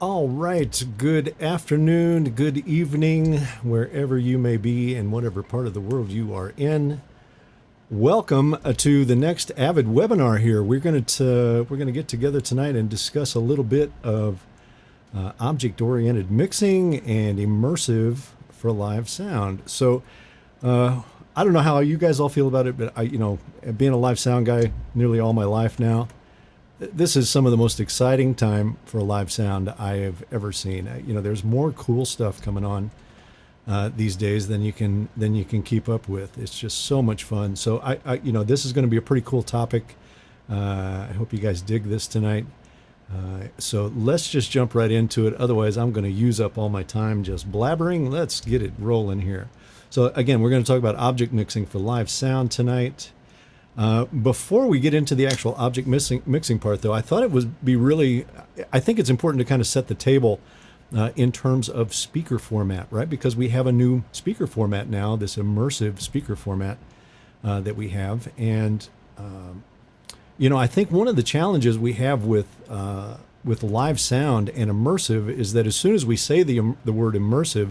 All right. Good afternoon, good evening, wherever you may be in whatever part of the world you are in. Welcome to the next Avid webinar here. We're going to get together tonight and discuss a little bit of object-oriented mixing and immersive for live sound. So, I don't know how you guys all feel about it, but being a live sound guy nearly all my life now, this is some of the most exciting time for live sound I have ever seen. There's more cool stuff coming on these days than you can keep up with. It's just so much fun. So this is going to be a pretty cool topic. I hope you guys dig this tonight. So let's just jump right into it. Otherwise, I'm going to use up all my time just blabbering. Let's get it rolling here. So again, we're going to talk about object mixing for live sound tonight. Before we get into the actual object mixing part, though, I thought it would be I think it's important to kind of set the table in terms of speaker format, right? Because we have a new speaker format now, this immersive speaker format that we have. And, I think one of the challenges we have with live sound and immersive is that as soon as we say the word immersive,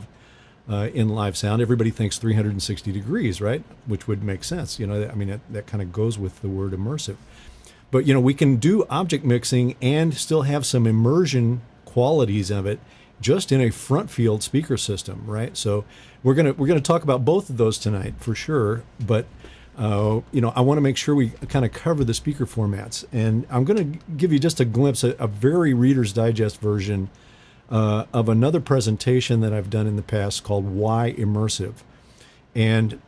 in live sound, everybody thinks 360 degrees, right? Which would make sense. That kind of goes with the word immersive. But, we can do object mixing and still have some immersion qualities of it just in a front field speaker system, right? So we're gonna talk about both of those tonight for sure. But, I want to make sure we kind of cover the speaker formats. And I'm going to give you just a glimpse, a very Reader's Digest version of another presentation that I've done in the past called Why Immersive. And,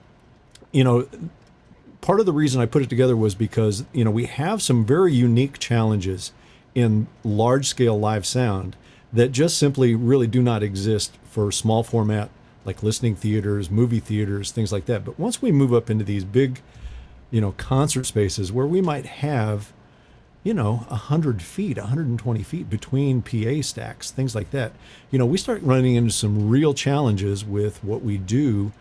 part of the reason I put it together was because, we have some very unique challenges in large scale live sound that just simply really do not exist for small format, like listening theaters, movie theaters, things like that. But once we move up into these big, concert spaces where we might have 100 feet, 120 feet between PA stacks, things like that. We start running into some real challenges with what we do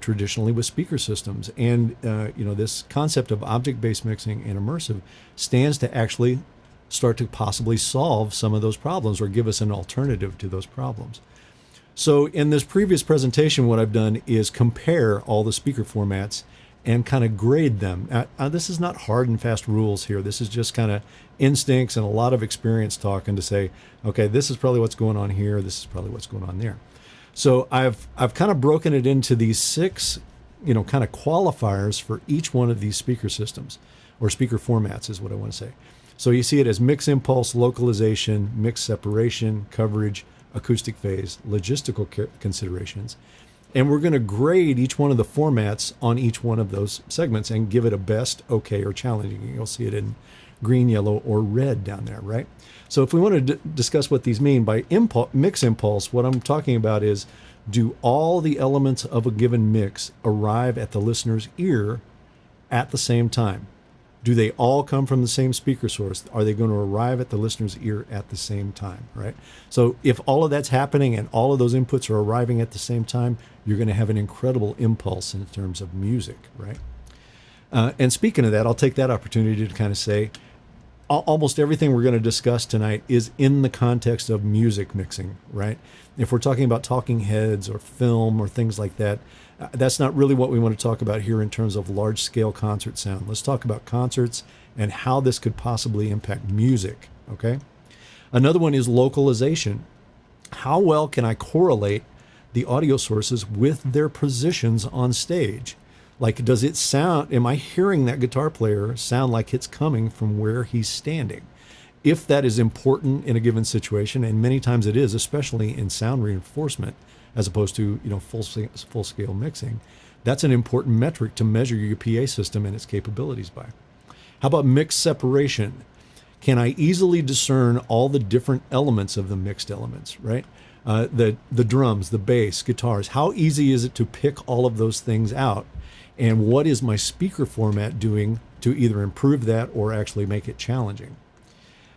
traditionally with speaker systems. And, this concept of object-based mixing and immersive stands to actually start to possibly solve some of those problems or give us an alternative to those problems. So in this previous presentation, what I've done is compare all the speaker formats and kind of grade them. This is not hard and fast rules here. This is just kind of instincts and a lot of experience talking to say, okay, this is probably what's going on here. This is probably what's going on there. So I've kind of broken it into these 6, kind of qualifiers for each one of these speaker systems, or speaker formats is what I want to say. So you see it as mix impulse, localization, mix separation, coverage, acoustic phase, logistical considerations. And we're going to grade each one of the formats on each one of those segments and give it a best, okay, or challenging. You'll see it in green, yellow, or red down there, right? So if we want to discuss what these mean by mix impulse, what I'm talking about is, do all the elements of a given mix arrive at the listener's ear at the same time? Do they all come from the same speaker source? Are they going to arrive at the listener's ear at the same time, right? So if all of that's happening and all of those inputs are arriving at the same time, you're going to have an incredible impulse in terms of music, right? And speaking of that, I'll take that opportunity to kind of say, almost everything we're going to discuss tonight is in the context of music mixing, right? If we're talking about talking heads or film or things like that, that's not really what we want to talk about here in terms of large-scale concert sound. Let's talk about concerts and how this could possibly impact music, okay? Another one is localization. How well can I correlate the audio sources with their positions on stage? Like, does it sound, am I hearing that guitar player sound like it's coming from where he's standing? If that is important in a given situation, and many times it is, especially in sound reinforcement, as opposed to full scale mixing, that's an important metric to measure your PA system and its capabilities by. How about mix separation? Can I easily discern all the different elements of the mixed elements, right? The drums, the bass, guitars. How easy is it to pick all of those things out? And what is my speaker format doing to either improve that or actually make it challenging?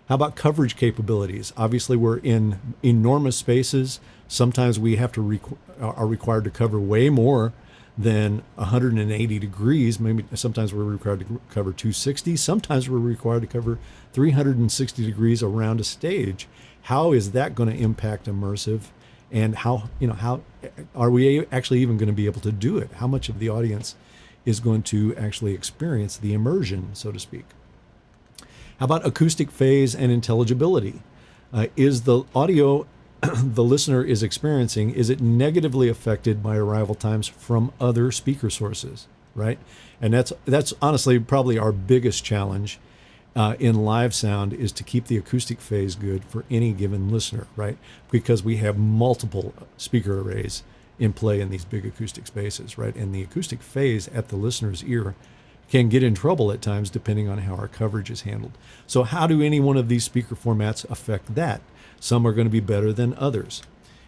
How about coverage capabilities? Obviously, we're in enormous spaces. Sometimes we are required to cover way more than 180 degrees. Maybe sometimes we're required to cover 260. Sometimes we're required to cover 360 degrees around a stage. How is that going to impact immersive? And how are we actually even going to be able to do it? How much of the audience is going to actually experience the immersion, so to speak? How about acoustic phase and intelligibility? Is the audio the listener is experiencing, is it negatively affected by arrival times from other speaker sources, right? And that's honestly probably our biggest challenge in live sound, is to keep the acoustic phase good for any given listener, right? Because we have multiple speaker arrays in play in these big acoustic spaces, right? And the acoustic phase at the listener's ear can get in trouble at times depending on how our coverage is handled. So how do any one of these speaker formats affect that? Some are going to be better than others.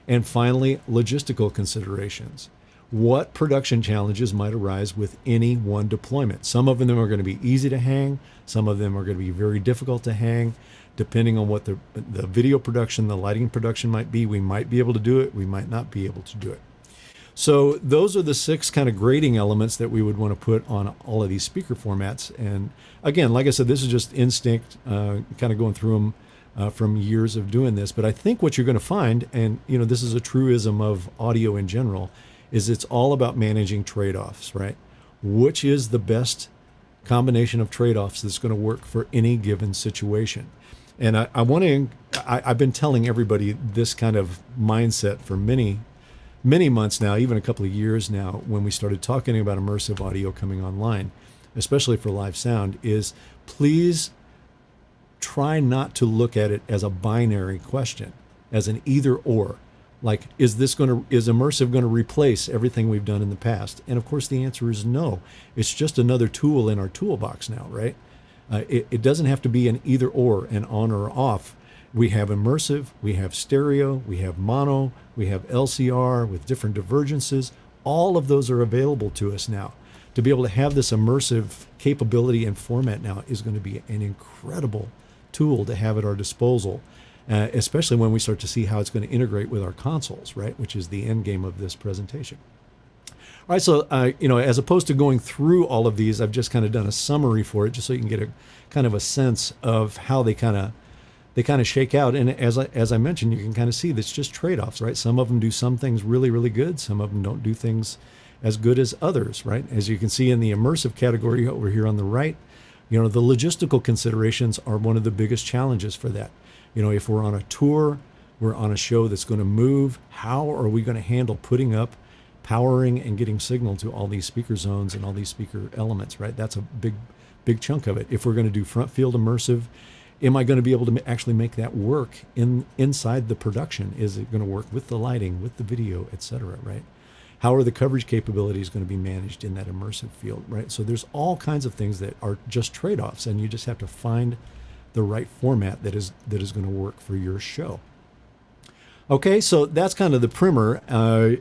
And finally, logistical considerations. What production challenges might arise with any one deployment? Some of them are going to be easy to hang. Some of them are going to be very difficult to hang. Depending on what the video production, the lighting production might be, we might be able to do it. We might not be able to do it. So those are the 6 kind of grading elements that we would want to put on all of these speaker formats. And again, like I said, this is just instinct, kind of going through them from years of doing this. But I think what you're going to find, and this is a truism of audio in general, is it's all about managing trade-offs, right? Which is the best combination of trade-offs that's going to work for any given situation? And I've been telling everybody this kind of mindset for many months now, even a couple of years now, when we started talking about immersive audio coming online, especially for live sound, is please try not to look at it as a binary question, as an either or. Like, is immersive going to replace everything we've done in the past? And of course, the answer is no. It's just another tool in our toolbox now, right? It doesn't have to be an either or, an on or off. We have immersive, we have stereo, we have mono, we have LCR with different divergences. All of those are available to us now. To be able to have this immersive capability and format now is going to be an incredible tool to have at our disposal. Especially when we start to see how it's going to integrate with our consoles, right? Which is the end game of this presentation. All right, so as opposed to going through all of these, I've just kind of done a summary for it, just so you can get a kind of a sense of how they kind of shake out. And as I mentioned, you can kind of see that's just trade-offs, right? Some of them do some things really, really good. Some of them don't do things as good as others, right? As you can see in the immersive category over here on the right, the logistical considerations are one of the biggest challenges for that. If we're on a tour, we're on a show that's going to move, how are we going to handle putting up, powering, and getting signal to all these speaker zones and all these speaker elements, right? That's a big chunk of it. If we're going to do front field immersive, am I going to be able to actually make that work inside the production? Is it going to work with the lighting, with the video, etc., right? How are the coverage capabilities going to be managed in that immersive field, right? So there's all kinds of things that are just trade-offs, and you just have to find the right format that is going to work for your show. Okay, so that's kind of the primer. We're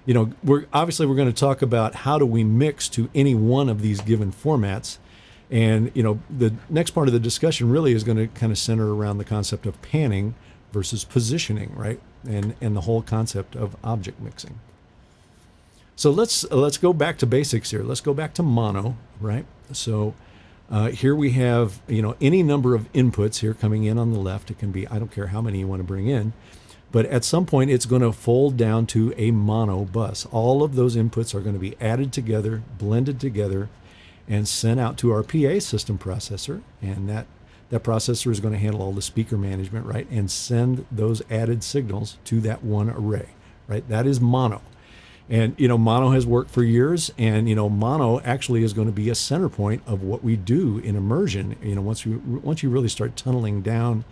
going to talk about how do we mix to any one of these given formats, and the next part of the discussion really is going to kind of center around the concept of panning versus positioning, right? And the whole concept of object mixing. So let's go back to basics here. Let's go back to mono, right? So here we have, any number of inputs here coming in on the left. It can be, I don't care how many you want to bring in, but at some point it's going to fold down to a mono bus. All of those inputs are going to be added together, blended together, and sent out to our PA system processor. And that processor is going to handle all the speaker management, right? And send those added signals to that one array, right? That is mono. And, mono has worked for years, and, mono actually is going to be a center point of what we do in immersion. Once you really start tunneling down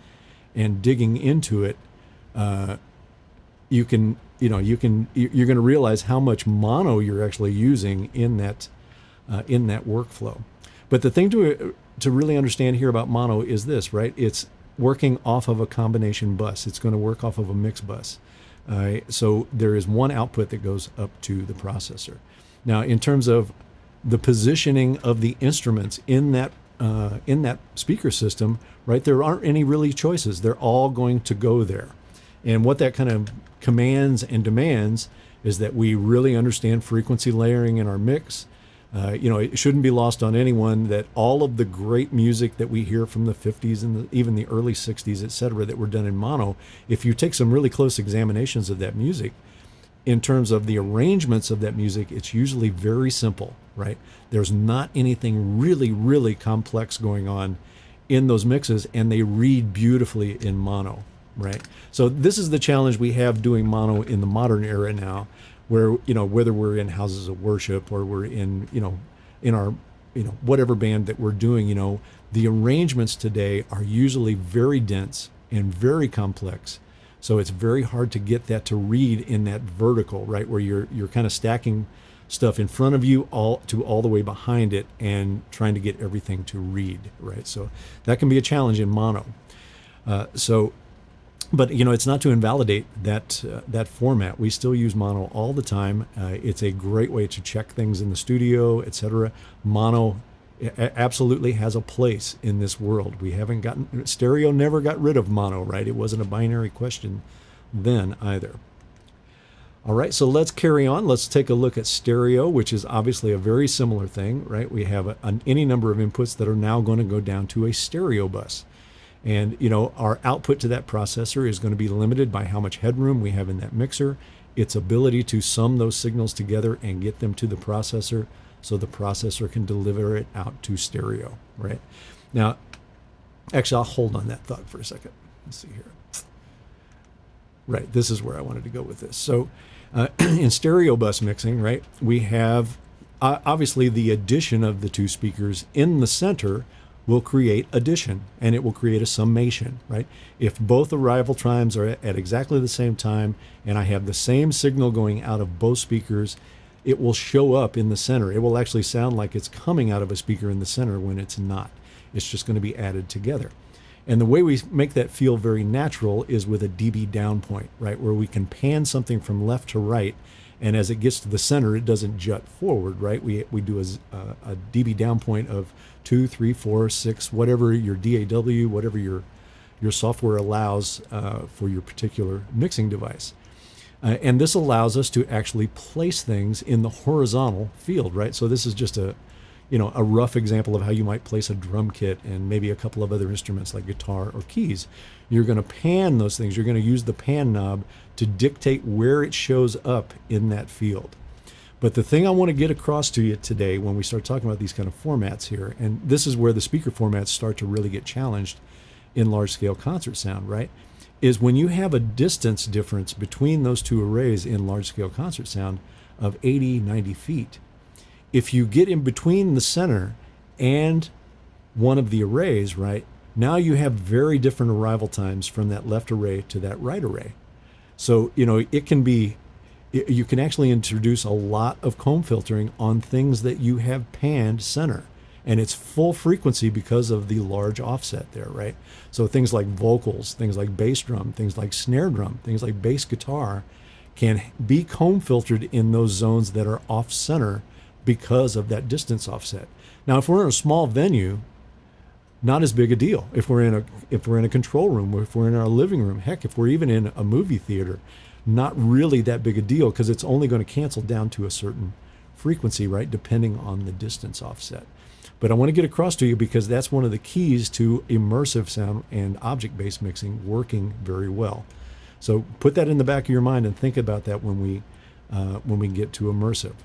and digging into it, you're going to realize how much mono you're actually using in that workflow. But the thing to really understand here about mono is this, right? It's working off of a combination bus. It's going to work off of a mix bus. So there is one output that goes up to the processor. Now, in terms of the positioning of the instruments in that speaker system, right, there aren't any really choices. They're all going to go there. And what that kind of commands and demands is that we really understand frequency layering in our mix. It shouldn't be lost on anyone that all of the great music that we hear from the 50s and even the early 60s, et cetera, that were done in mono, if you take some really close examinations of that music, in terms of the arrangements of that music, it's usually very simple, right? There's not anything really, really complex going on in those mixes, and they read beautifully in mono, right? So this is the challenge we have doing mono in the modern era now, where, whether we're in houses of worship or we're in our, whatever band that we're doing, the arrangements today are usually very dense and very complex. So it's very hard to get that to read in that vertical, right, where you're kind of stacking stuff in front of you all the way behind it and trying to get everything to read, right? So that can be a challenge in mono. But it's not to invalidate that format. We still use mono all the time. It's a great way to check things in the studio, etc. Mono absolutely has a place in this world. Stereo never got rid of mono, right? It wasn't a binary question then either. All right, so let's carry on. Let's take a look at stereo, which is obviously a very similar thing, right? We have any number of inputs that are now going to go down to a stereo bus. And, our output to that processor is going to be limited by how much headroom we have in that mixer, its ability to sum those signals together and get them to the processor so the processor can deliver it out to stereo, right? Now, actually, I'll hold on that thought for a second. Let's see here. Right, this is where I wanted to go with this. So in stereo bus mixing, right, we have obviously the addition of the two speakers in the center will create addition, and it will create a summation, right? If both arrival times are at exactly the same time and I have the same signal going out of both speakers, it will show up in the center. It will actually sound like it's coming out of a speaker in the center when it's not. It's just going to be added together. And the way we make that feel very natural is with a dB down point, right? Where we can pan something from left to right, and as it gets to the center, it doesn't jut forward, right? We do a dB down point of 2, 3, 4, 6, whatever your DAW, whatever your software allows for your particular mixing device. And this allows us to actually place things in the horizontal field, right? So this is just a rough example of how you might place a drum kit and maybe a couple of other instruments like guitar or keys. You're going to pan those things. You're going to use the pan knob to dictate where it shows up in that field. But the thing I want to get across to you today when we start talking about these kind of formats here, and this is where the speaker formats start to really get challenged in large-scale concert sound, right, is when you have a distance difference between those two arrays in large-scale concert sound of 80, 90 feet. If you get in between the center and one of the arrays, right, now you have very different arrival times from that left array to that right array. So, it can be, you can actually introduce a lot of comb filtering on things that you have panned center. And it's full frequency because of the large offset there, right? So things like vocals, things like bass drum, things like snare drum, things like bass guitar can be comb filtered in those zones that are off center because of that distance offset. Now, if we're in a small venue, not as big a deal. If we're in a control room, or if we're in our living room, heck, if we're even in a movie theater, not really that big a deal because it's only going to cancel down to a certain frequency, right, depending on the distance offset. But I want to get across to you because that's one of the keys to immersive sound and object-based mixing working very well. So put that in the back of your mind and think about that when we get to immersive.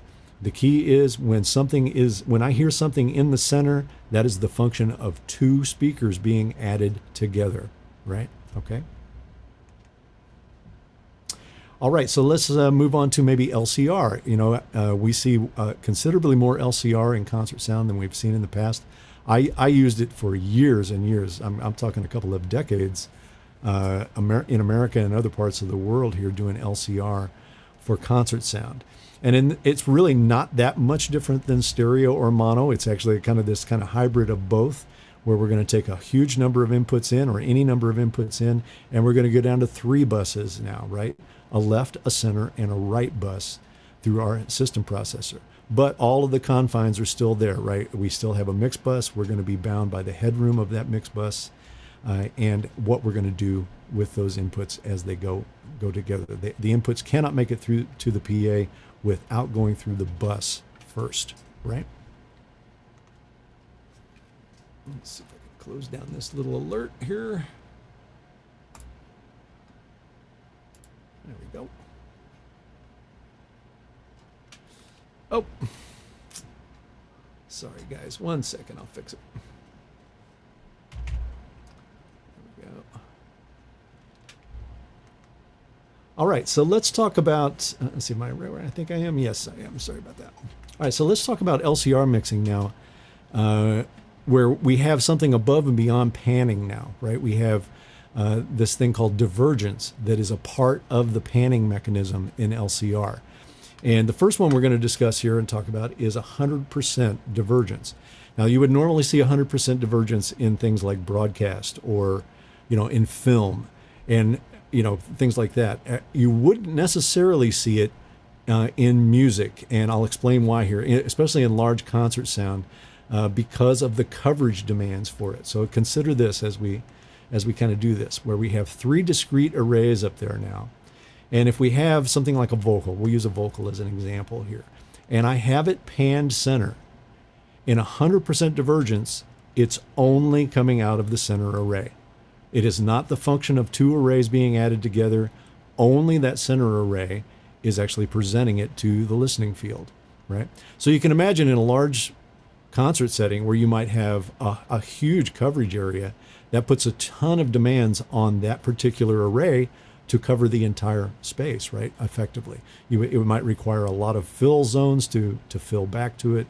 The key is when I hear something in the center, that is the function of two speakers being added together, right? Okay. All right, so let's move on to maybe LCR. We see considerably more LCR in concert sound than we've seen in the past. I used it for years and years. I'm talking a couple of decades in America and other parts of the world here doing LCR for concert sound. And it's really not that much different than stereo or mono. It's actually this kind of hybrid of both, where we're going to take a huge number of inputs in, or any number of inputs in, and we're going to go down to 3 buses now, right? A left, a center, and a right bus through our system processor. But all of the confines are still there, right? We still have a mix bus. We're going to be bound by the headroom of that mix bus and what we're going to do with those inputs as they go together. The inputs cannot make it through to the PA without going through the bus first, right? Let's see if I can close down this little alert here. There we go. Oh, sorry guys, 1 second, I'll fix it. There we go. All right, so let's talk about, let's see, am I right where I think I am? Yes, I am, sorry about that. All right, so let's talk about LCR mixing now, where we have something above and beyond panning now, right? We have this thing called divergence that is a part of the panning mechanism in LCR. And the first one we're going to discuss here and talk about is 100% divergence. Now, you would normally see 100% divergence in things like broadcast or, in film and, things like that. You wouldn't necessarily see it in music, and I'll explain why here, especially in large concert sound, because of the coverage demands for it. So consider this as we kind of do this, where we have 3 discrete arrays up there now. And if we have something like a vocal, we'll use a vocal as an example here, and I have it panned center, in 100% divergence, it's only coming out of the center array. It is not the function of 2 arrays being added together. Only that center array is actually presenting it to the listening field, right? So you can imagine in a large concert setting where you might have a huge coverage area, that puts a ton of demands on that particular array to cover the entire space, right, effectively. It might require a lot of fill zones to fill back to it,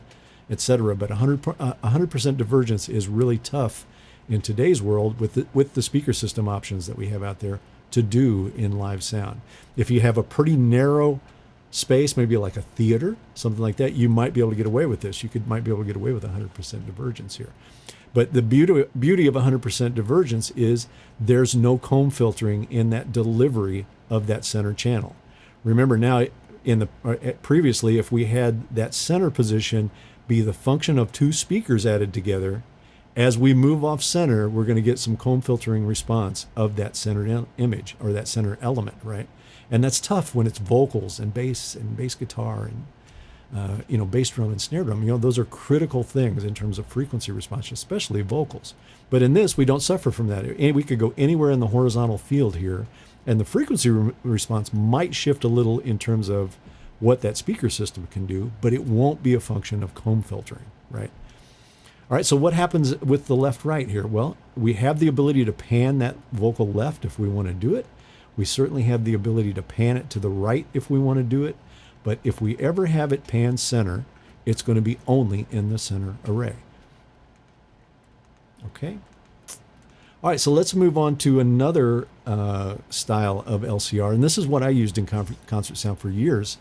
etc. But 100% divergence is really tough in today's world with the speaker system options that we have out there to do in live sound. If you have a pretty narrow space, maybe like a theater, something like that, you might be able to get away with this. Might be able to get away with 100% divergence here. But the beauty of 100% divergence is there's no comb filtering in that delivery of that center channel. Remember now, previously, if we had that center position be the function of 2 speakers added together, as we move off center, we're going to get some comb filtering response of that center image or that center element, right? And that's tough when it's vocals and bass guitar and bass drum and snare drum. Those are critical things in terms of frequency response, especially vocals. But in this, we don't suffer from that. We could go anywhere in the horizontal field here, and the frequency response might shift a little in terms of what that speaker system can do, but it won't be a function of comb filtering, right? All right, so what happens with the left-right here? Well, we have the ability to pan that vocal left if we want to do it. We certainly have the ability to pan it to the right if we want to do it. But if we ever have it pan center, it's going to be only in the center array. Okay. All right, so let's move on to another style of LCR. And this is what I used in concert sound for years.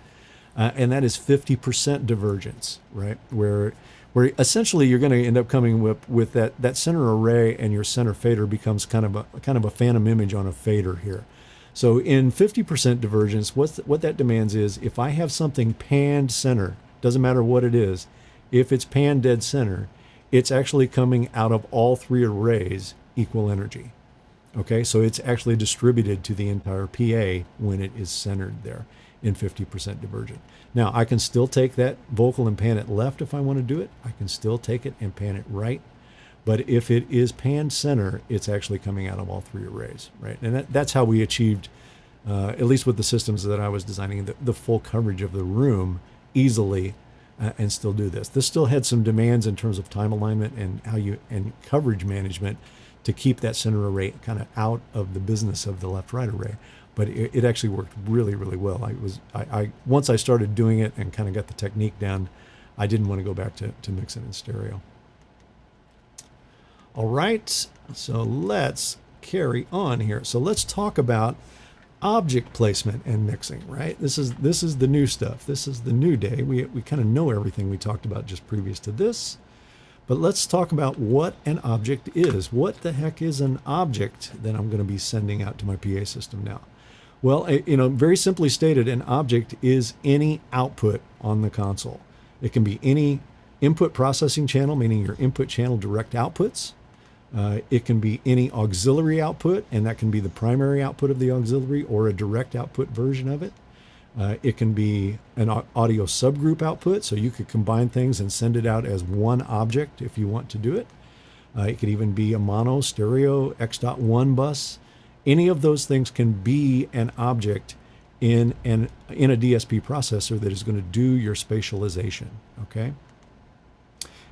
And that is 50% divergence, right? Where essentially you're going to end up coming with that center array, and your center fader becomes kind of a phantom image on a fader here. So in 50% divergence, what that demands is if I have something panned center, doesn't matter what it is, if it's panned dead center, it's actually coming out of all 3 arrays equal energy. Okay, so it's actually distributed to the entire PA when it is centered there in 50% divergent. Now, I can still take that vocal and pan it left if I want to do it. I can still take it and pan it right. But if it is panned center, it's actually coming out of all 3 arrays, right? And that's how we achieved, at least with the systems that I was designing, the full coverage of the room easily, and still do this. This still had some demands in terms of time alignment and coverage management to keep that center array kind of out of the business of the left-right array. But it actually worked really, really well. Once I started doing it and kind of got the technique down, I didn't want to go back to mixing in stereo. All right, so let's carry on here. So let's talk about object placement and mixing, right? This is the new stuff. This is the new day. We kind of know everything we talked about just previous to this. But let's talk about what an object is. What the heck is an object that I'm going to be sending out to my PA system now? Well, very simply stated, an object is any output on the console. It can be any input processing channel, meaning your input channel direct outputs. It can be any auxiliary output, and that can be the primary output of the auxiliary or a direct output version of it. It can be an audio subgroup output, so you could combine things and send it out as one object if you want to do it. It could even be a mono, stereo, X.1 bus. Any of those things can be an object in a DSP processor that is going to do your spatialization, okay?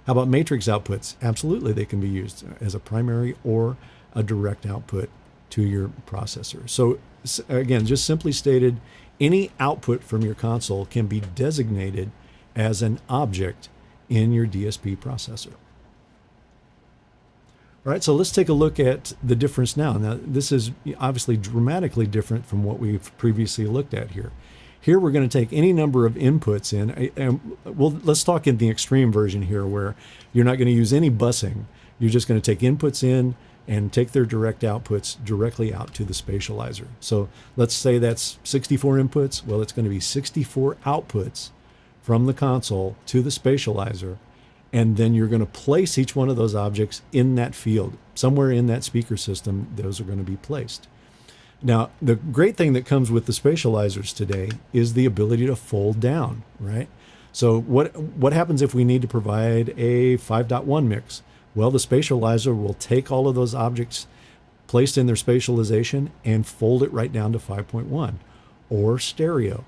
How about matrix outputs? Absolutely, they can be used as a primary or a direct output to your processor. So again, just simply stated, any output from your console can be designated as an object in your DSP processor. All right, so let's take a look at the difference now. Now, this is obviously dramatically different from what we've previously looked at here. Here, we're going to take any number of inputs in, and let's talk in the extreme version here, where you're not going to use any busing. You're just going to take inputs in and take their direct outputs directly out to the spatializer. So let's say that's 64 inputs. Well, it's going to be 64 outputs from the console to the spatializer, and then you're going to place each one of those objects in that field. Somewhere in that speaker system, those are going to be placed. Now, the great thing that comes with the spatializers today is the ability to fold down, right? So what happens if we need to provide a 5.1 mix? Well, the spatializer will take all of those objects placed in their spatialization and fold it right down to 5.1, or stereo,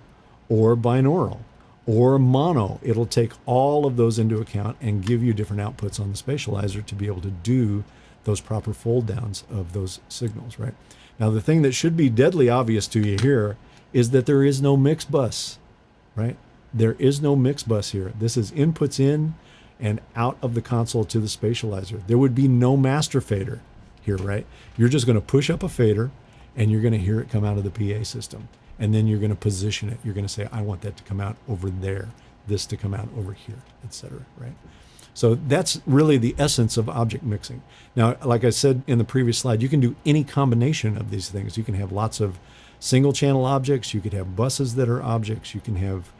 or binaural, or mono. It'll take all of those into account and give you different outputs on the spatializer to be able to do those proper fold downs of those signals, right? Now, the thing that should be deadly obvious to you here is that there is no mix bus, right? There is no mix bus here. This is inputs in and out of the console to the spatializer. There would be no master fader here, right? You're just going to push up a fader and you're going to hear it come out of the PA system. And then you're going to position it. You're going to say, I want that to come out over there, this to come out over here, etc., right? So that's really the essence of object mixing. Now, like I said in the previous slide, you can do any combination of these things. You can have lots of single channel objects. You could have buses that are objects. You can have,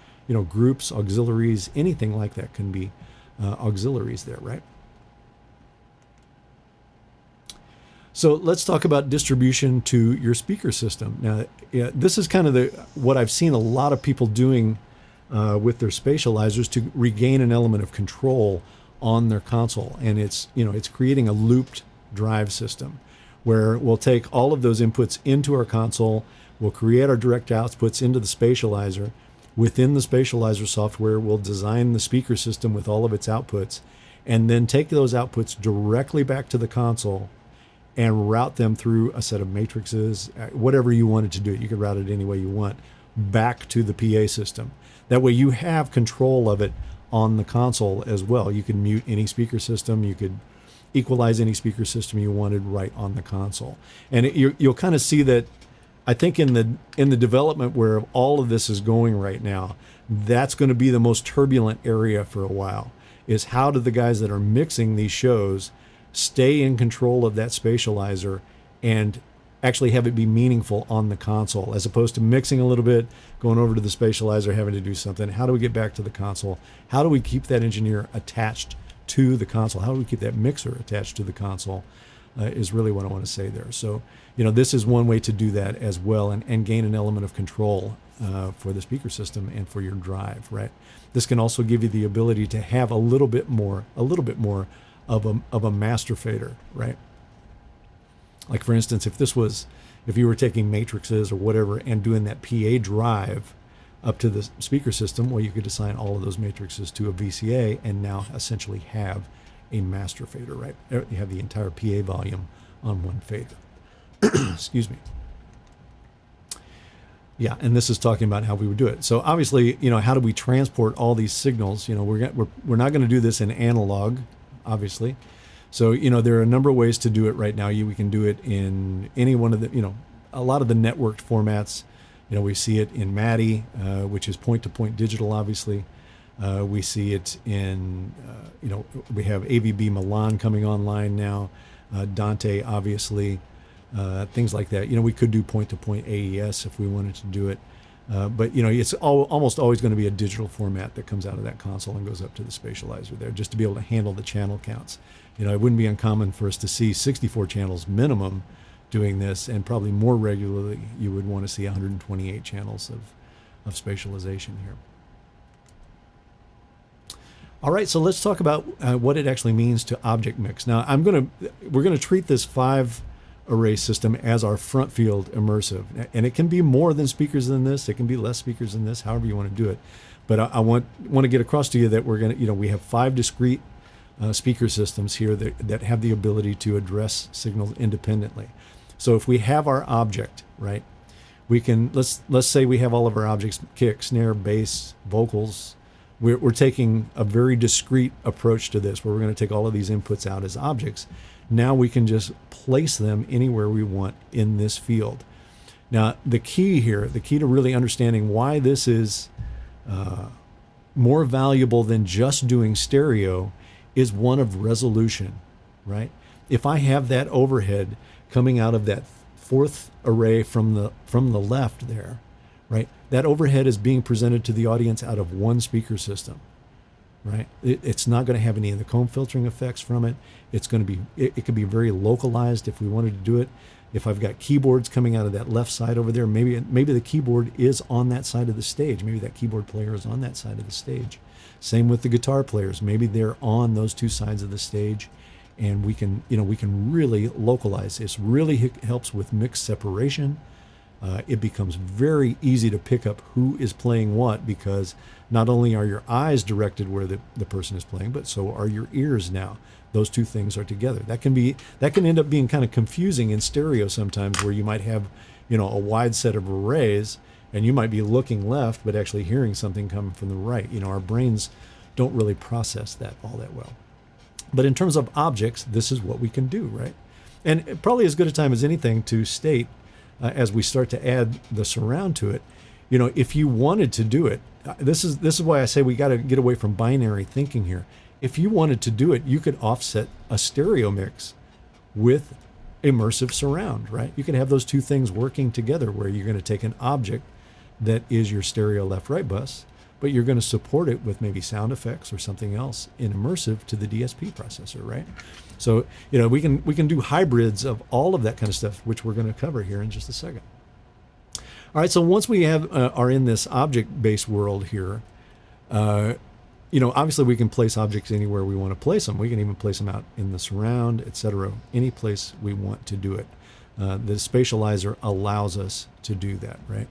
groups, auxiliaries, anything like that can be auxiliaries there, right? So let's talk about distribution to your speaker system. Now, this is kind of what I've seen a lot of people doing with their spatializers to regain an element of control on their console, and it's creating a looped drive system where we'll take all of those inputs into our console, we'll create our direct outputs into the spatializer. Within the spatializer software, we'll design the speaker system with all of its outputs, and then take those outputs directly back to the console and route them through a set of matrices, whatever you wanted to do. You could route it any way you want back to the PA system. That way you have control of it on the console as well. You can mute any speaker system. You could equalize any speaker system you wanted right on the console. And you'll kind of see that, I think in the development where all of this is going right now, that's going to be the most turbulent area for a while, is how do the guys that are mixing these shows stay in control of that spatializer and actually have it be meaningful on the console, as opposed to mixing a little bit, going over to the spatializer, having to do something. How do we get back to the console? How do we keep that engineer attached to the console? How do we keep that mixer attached to the console is really what I want to say there. So, this is one way to do that as well, and gain an element of control for the speaker system and for your drive, right? This can also give you the ability to have a little bit more of a master fader, right? Like, for instance, if you were taking matrices or whatever and doing that PA drive up to the speaker system, well, you could assign all of those matrices to a VCA and now essentially have a master fader, right? You have the entire PA volume on one fader. Excuse me. Yeah, and this is talking about how we would do it. So obviously, how do we transport all these signals? We're not going to do this in analog, obviously. So, there are a number of ways to do it right now. We can do it in any one of the, a lot of the networked formats. We see it in MADI, which is point-to-point digital, obviously. We see it in, we have AVB Milan coming online now, Dante, obviously, things like that. We could do point-to-point AES if we wanted to do it. But, it's almost always going to be a digital format that comes out of that console and goes up to the spatializer there, just to be able to handle the channel counts. It wouldn't be uncommon for us to see 64 channels minimum doing this, and probably more regularly you would want to see 128 channels of spatialization here. All right, so let's talk about what it actually means to object mix. Now, we're gonna treat this 5-array system as our front field immersive, and it can be more than speakers than this. It can be less speakers than this. However you want to do it. But I want to get across to you that we have 5 discrete speaker systems here that have the ability to address signals independently. So if we have our object, right, we can let's say we have all of our objects: kick, snare, bass, vocals. We're taking a very discrete approach to this, where we're going to take all of these inputs out as objects. Now we can just place them anywhere we want in this field. Now, the key to really understanding why this is more valuable than just doing stereo is one of resolution, right? If I have that overhead coming out of that 4th array from the left there, right? That overhead is being presented to the audience out of one speaker system, right? It's not going to have any of the comb filtering effects from it. It's going to be, it could be very localized if we wanted to do it. If I've got keyboards coming out of that left side over there, maybe the keyboard is on that side of the stage. Maybe that keyboard player is on that side of the stage. Same with the guitar players. Maybe they're on those 2 sides of the stage, and we can really localize. This really helps with mix separation. It becomes very easy to pick up who is playing what, because not only are your eyes directed where the person is playing, but so are your ears now. Those 2 things are together. That can end up being kind of confusing in stereo sometimes, where you might have, a wide set of arrays, and you might be looking left, but actually hearing something coming from the right. Our brains don't really process that all that well. But in terms of objects, this is what we can do, right? And probably as good a time as anything to state, as we start to add the surround to it, if you wanted to do it, this is why I say we got to get away from binary thinking here. If you wanted to do it, you could offset a stereo mix with immersive surround, right? You can have those 2 things working together, where you're going to take an object that is your stereo left-right bus, but you're going to support it with maybe sound effects or something else in immersive to the DSP processor, right? So, we can do hybrids of all of that kind of stuff, which we're going to cover here in just a second. All right, so once we are in this object-based world here, obviously we can place objects anywhere we want to place them. We can even place them out in the surround, etc., any place we want to do it. The Spatializer allows us to do that, right?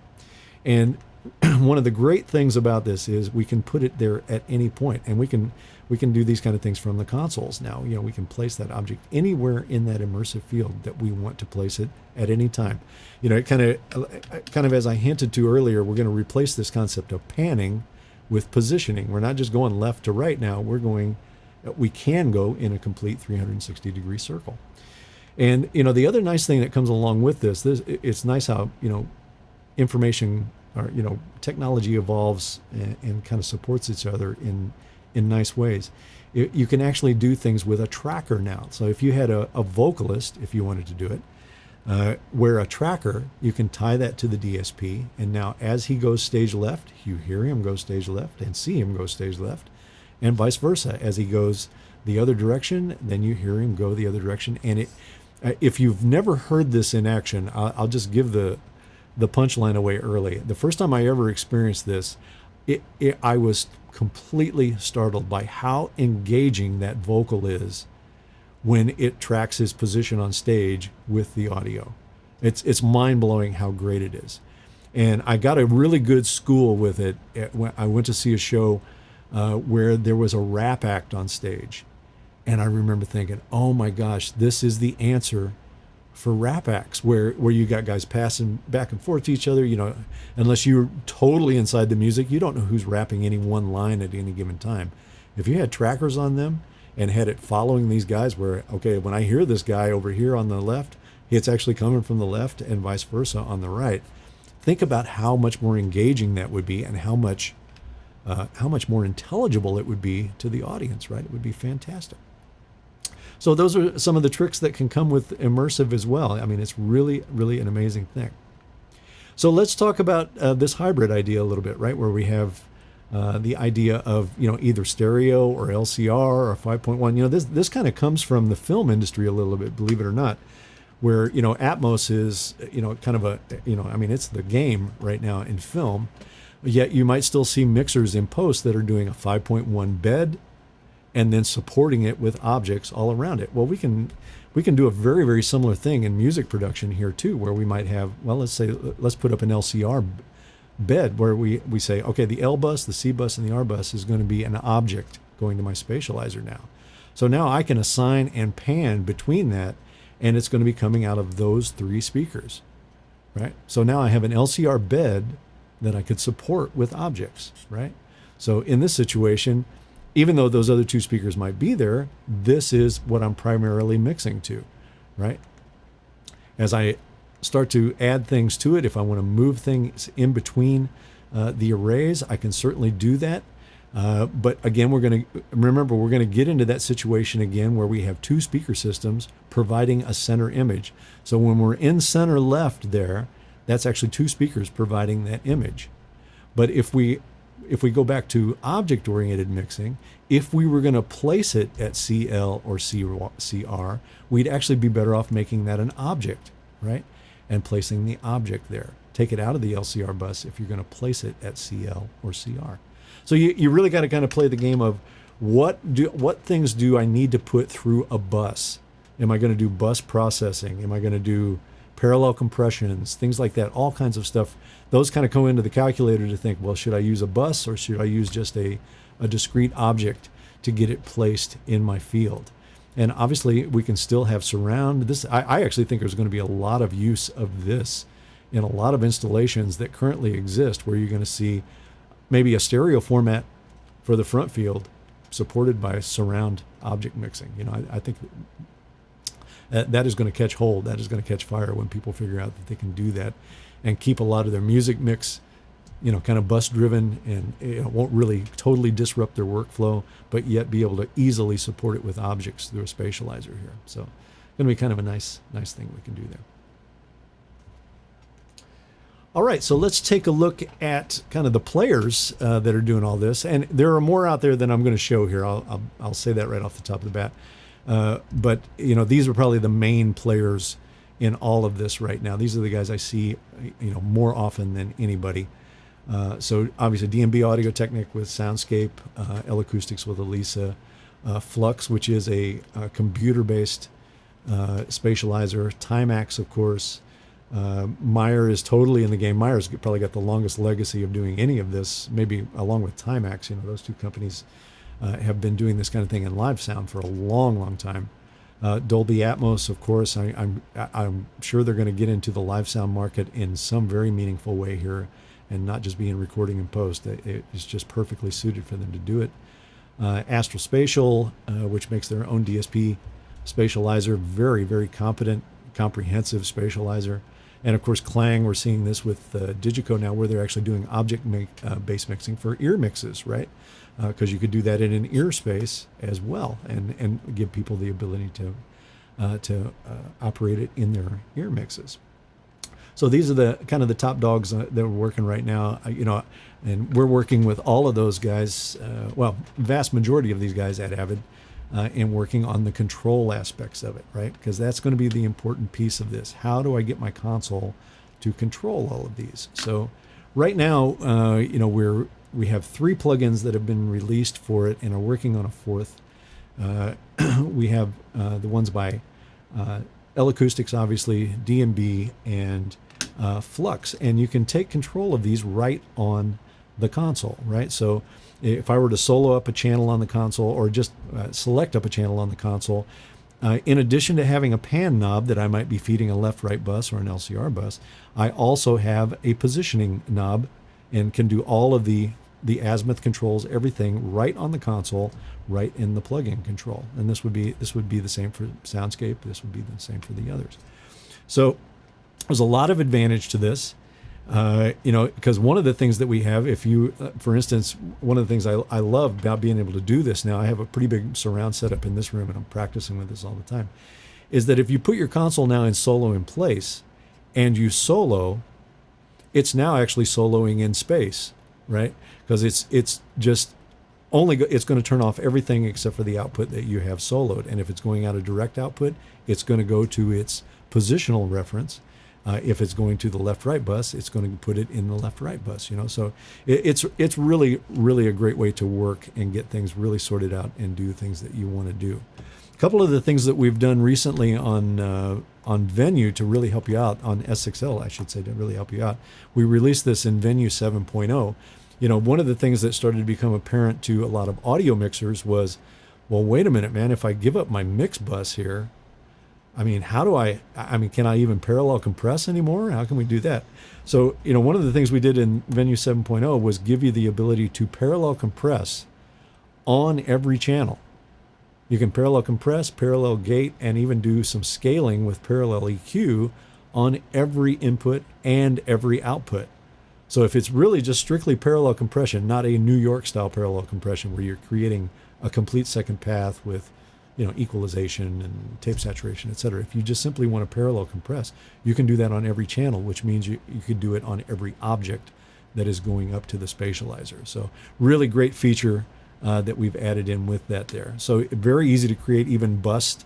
And one of the great things about this is we can put it there at any point, and we can do these kind of things from the consoles now. We can place that object anywhere in that immersive field that we want to place it at any time. It kind of as I hinted to earlier, we're going to replace this concept of panning with positioning. We're not just going left to right now. We can go in a complete 360-degree circle. And the other nice thing that comes along with this, it's nice how information, or technology evolves and kind of supports each other in nice ways. You can actually do things with a tracker now. So if you had a vocalist, if you wanted to do it, wear a tracker, you can tie that to the DSP, and now as he goes stage left, you hear him go stage left and see him go stage left, and vice versa. As he goes the other direction, then you hear him go the other direction. And if you've never heard this in action, I'll just give the punchline away early. The first time I ever experienced this, I was completely startled by how engaging that vocal is when it tracks his position on stage with the audio. It's mind-blowing how great it is. And I got a really good school with it. When I went to see a show where there was a rap act on stage. And I remember thinking, oh my gosh, this is the answer for rap acts, where you got guys passing back and forth to each other. Unless you're totally inside the music, you don't know who's rapping any one line at any given time. If you had trackers on them and had it following these guys, where, okay, when I hear this guy over here on the left, it's actually coming from the left, and vice versa on the right. Think about how much more engaging that would be, and how much more intelligible it would be to the audience, right? It would be fantastic. So those are some of the tricks that can come with immersive as well. I mean, it's really, really an amazing thing. So let's talk about this hybrid idea a little bit, right? Where we have the idea of, either stereo or LCR or 5.1. This kind of comes from the film industry a little bit, believe it or not, where, Atmos is, kind of a, it's the game right now in film. Yet you might still see mixers in post that are doing a 5.1 bed and then supporting it with objects all around it. Well, we can do a very, very similar thing in music production here too, where we might have, well, let's put up an LCR bed where we say, okay, the L bus, the C bus, and the R bus is going to be an object going to my spatializer now. So now I can assign and pan between that, and it's going to be coming out of those 3 speakers, right? So now I have an LCR bed that I could support with objects, right? So in this situation, even though those other 2 speakers might be there, this is what I'm primarily mixing to, right? As I start to add things to it, if I want to move things in between the arrays, I can certainly do that. But again, we're going to get into that situation again where we have 2 speaker systems providing a center image. So when we're in center left there, that's actually 2 speakers providing that image. But if we go back to object-oriented mixing, if we were going to place it at CL or CR, we'd actually be better off making that an object, right? And placing the object there. Take it out of the LCR bus if you're going to place it at CL or CR. So you really got to kind of play the game of what things do I need to put through a bus? Am I going to do bus processing? Am I going to do parallel compressions, things like that, all kinds of stuff. Those kind of go into the calculator to think, well, should I use a bus or should I use just a discrete object to get it placed in my field? And obviously we can still have surround. This, I actually think there's going to be a lot of use of this in a lot of installations that currently exist where you're going to see maybe a stereo format for the front field supported by surround object mixing. You know, I think that is going to catch hold. That is going to catch fire when people figure out that they can do that and keep a lot of their music mix, you know, kind of bus driven, and it won't really totally disrupt their workflow, but yet be able to easily support it with objects through a spatializer here. So it's going to be kind of a nice thing we can do there. All right, so let's take a look at kind of the players that are doing all this, and there are more out there than I'm going to show here. I'll say that right off the top of the bat. But you know, these are probably the main players in all of this right now. These are the guys I see, you know, more often than anybody. So obviously DMB Audio Technic with Soundscape, L Acoustics with Elisa, Flux, which is a computer-based spatializer, Timax, of course. Meyer is totally in the game. Meyer's probably got the longest legacy of doing any of this, maybe along with Timax. You know, those 2 companies have been doing this kind of thing in live sound for a long time. Dolby Atmos, of course. I'm sure they're going to get into the live sound market in some very meaningful way here, and not just be in recording and post. It's just perfectly suited for them to do it. Astral Spatial, which makes their own DSP spatializer, very competent, comprehensive spatializer. And of course, Klang, we're seeing this with Digico now, where they're actually doing object-based mixing for ear mixes, right? Because you could do that in an ear space as well, and give people the ability to operate it in their ear mixes. So these are the kind of the top dogs that are working right now, you know, and we're working with all of those guys, well, vast majority of these guys at Avid, and working on the control aspects of it, right? Because that's going to be the important piece of this. How do I get my console to control all of these? So right now, you know, we have 3 plugins that have been released for it and are working on a 4th. We have the ones by L Acoustics, obviously, DMB, and Flux, and you can take control of these right on the console, right? So if I were to solo up a channel on the console, or just select up a channel on the console, in addition to having a pan knob that I might be feeding a left-right bus or an LCR bus, I also have a positioning knob and can do all of the azimuth controls, everything right on the console, right in the plug-in control. And this would be the same for Soundscape. This would be the same for the others. So there's a lot of advantage to this. You know, because one of the things that we have, if you, for instance, one of the things I love about being able to do this now, I have a pretty big surround setup in this room and I'm practicing with this all the time, is that if you put your console now in solo in place and you solo, it's now actually soloing in space, right? Because it's just only, it's going to turn off everything except for the output that you have soloed. And if it's going out of direct output, it's going to go to its positional reference. If it's going to the left-right bus, it's going to put it in the left-right bus. So it's really, really a great way to work and get things really sorted out and do things that you want to do. A couple of the things that we've done recently on Venue to really help you out, on S6L, I should say, to really help you out. We released this in Venue 7.0. One of the things that started to become apparent to a lot of audio mixers was, well, wait a minute, man, if I give up my mix bus here, can I even parallel compress anymore? How can we do that? So, one of the things we did in Venue 7.0 was give you the ability to parallel compress on every channel. You can parallel compress, parallel gate, and even do some scaling with parallel EQ on every input and every output. So if it's really just strictly parallel compression, not a New York style parallel compression where you're creating a complete second path with equalization and tape saturation, etc. If you just simply want to parallel compress, you can do that on every channel, which means you could do it on every object that is going up to the spatializer. So really great feature that we've added in with that there. So very easy to create even bust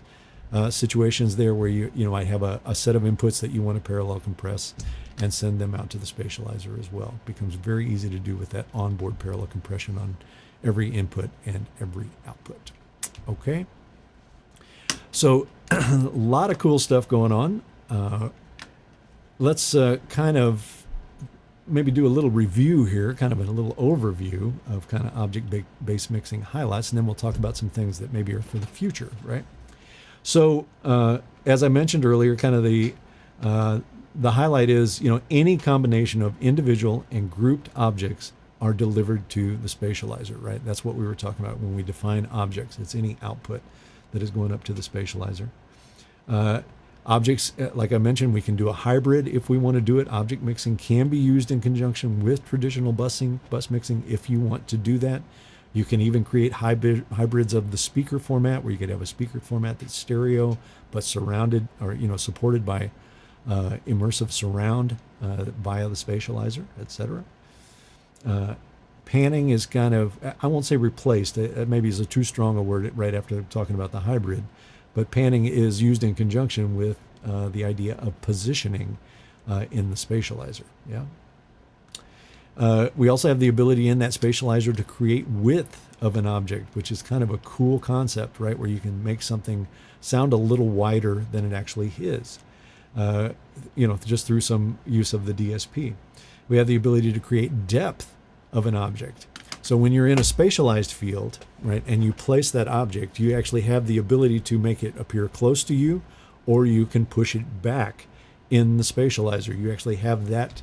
situations there where I have a set of inputs that you want to parallel compress and send them out to the spatializer as well. It becomes very easy to do with that onboard parallel compression on every input and every output. Okay. So a lot of cool stuff going on. Let's kind of maybe do a little review here, kind of a little overview of kind of object-based mixing highlights, and then we'll talk about some things that maybe are for the future, right? So as I mentioned earlier, kind of the highlight is, any combination of individual and grouped objects are delivered to the spatializer, right? That's what we were talking about when we define objects. It's any output that is going up to the spatializer. Objects, like I mentioned, we can do a hybrid if we want to do it. Object mixing can be used in conjunction with traditional bus mixing if you want to do that. You can even create hybrids of the speaker format, where you could have a speaker format that's stereo but surrounded or supported by immersive surround via the spatializer, etc. Panning is kind of, I won't say replaced, maybe is a too strong a word right after talking about the hybrid, but panning is used in conjunction with the idea of positioning in the spatializer. Yeah. We also have the ability in that spatializer to create width of an object, which is kind of a cool concept, right? Where you can make something sound a little wider than it actually is, just through some use of the DSP. We have the ability to create depth of an object. So when you're in a spatialized field, right, and you place that object, you actually have the ability to make it appear close to you, or you can push it back in the spatializer. You actually have that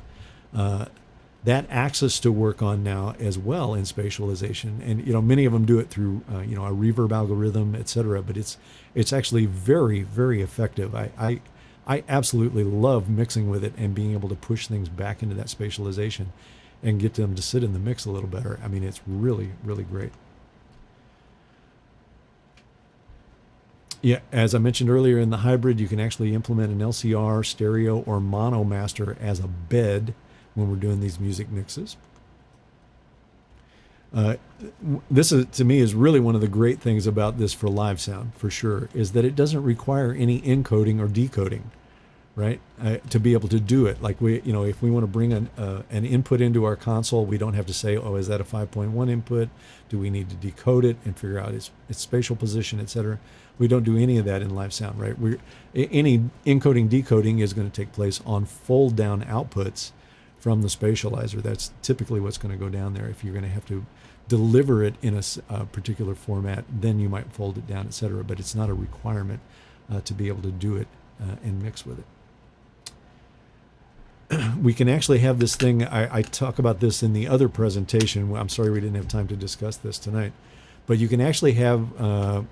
axis to work on now as well in spatialization. And many of them do it through a reverb algorithm, etc. But it's actually very, very effective. I absolutely love mixing with it and being able to push things back into that spatialization and get them to sit in the mix a little better. I mean, it's really, really great. Yeah, as I mentioned earlier, in the hybrid, you can actually implement an LCR, stereo, or mono master as a bed when we're doing these music mixes. This is, to me, is really one of the great things about this for live sound, for sure, is that it doesn't require any encoding or decoding, right? To be able to do it. Like if we want to bring an input into our console, we don't have to say, oh, is that a 5.1 input? Do we need to decode it and figure out its spatial position, etc.? We don't do any of that in live sound, right? Any encoding, decoding is going to take place on fold down outputs from the spatializer. That's typically what's going to go down there. If you're going to have to deliver it in a particular format, then you might fold it down, etc. But it's not a requirement to be able to do it and mix with it. We can actually have this thing, I talk about this in the other presentation. I'm sorry we didn't have time to discuss this tonight. But you can actually have,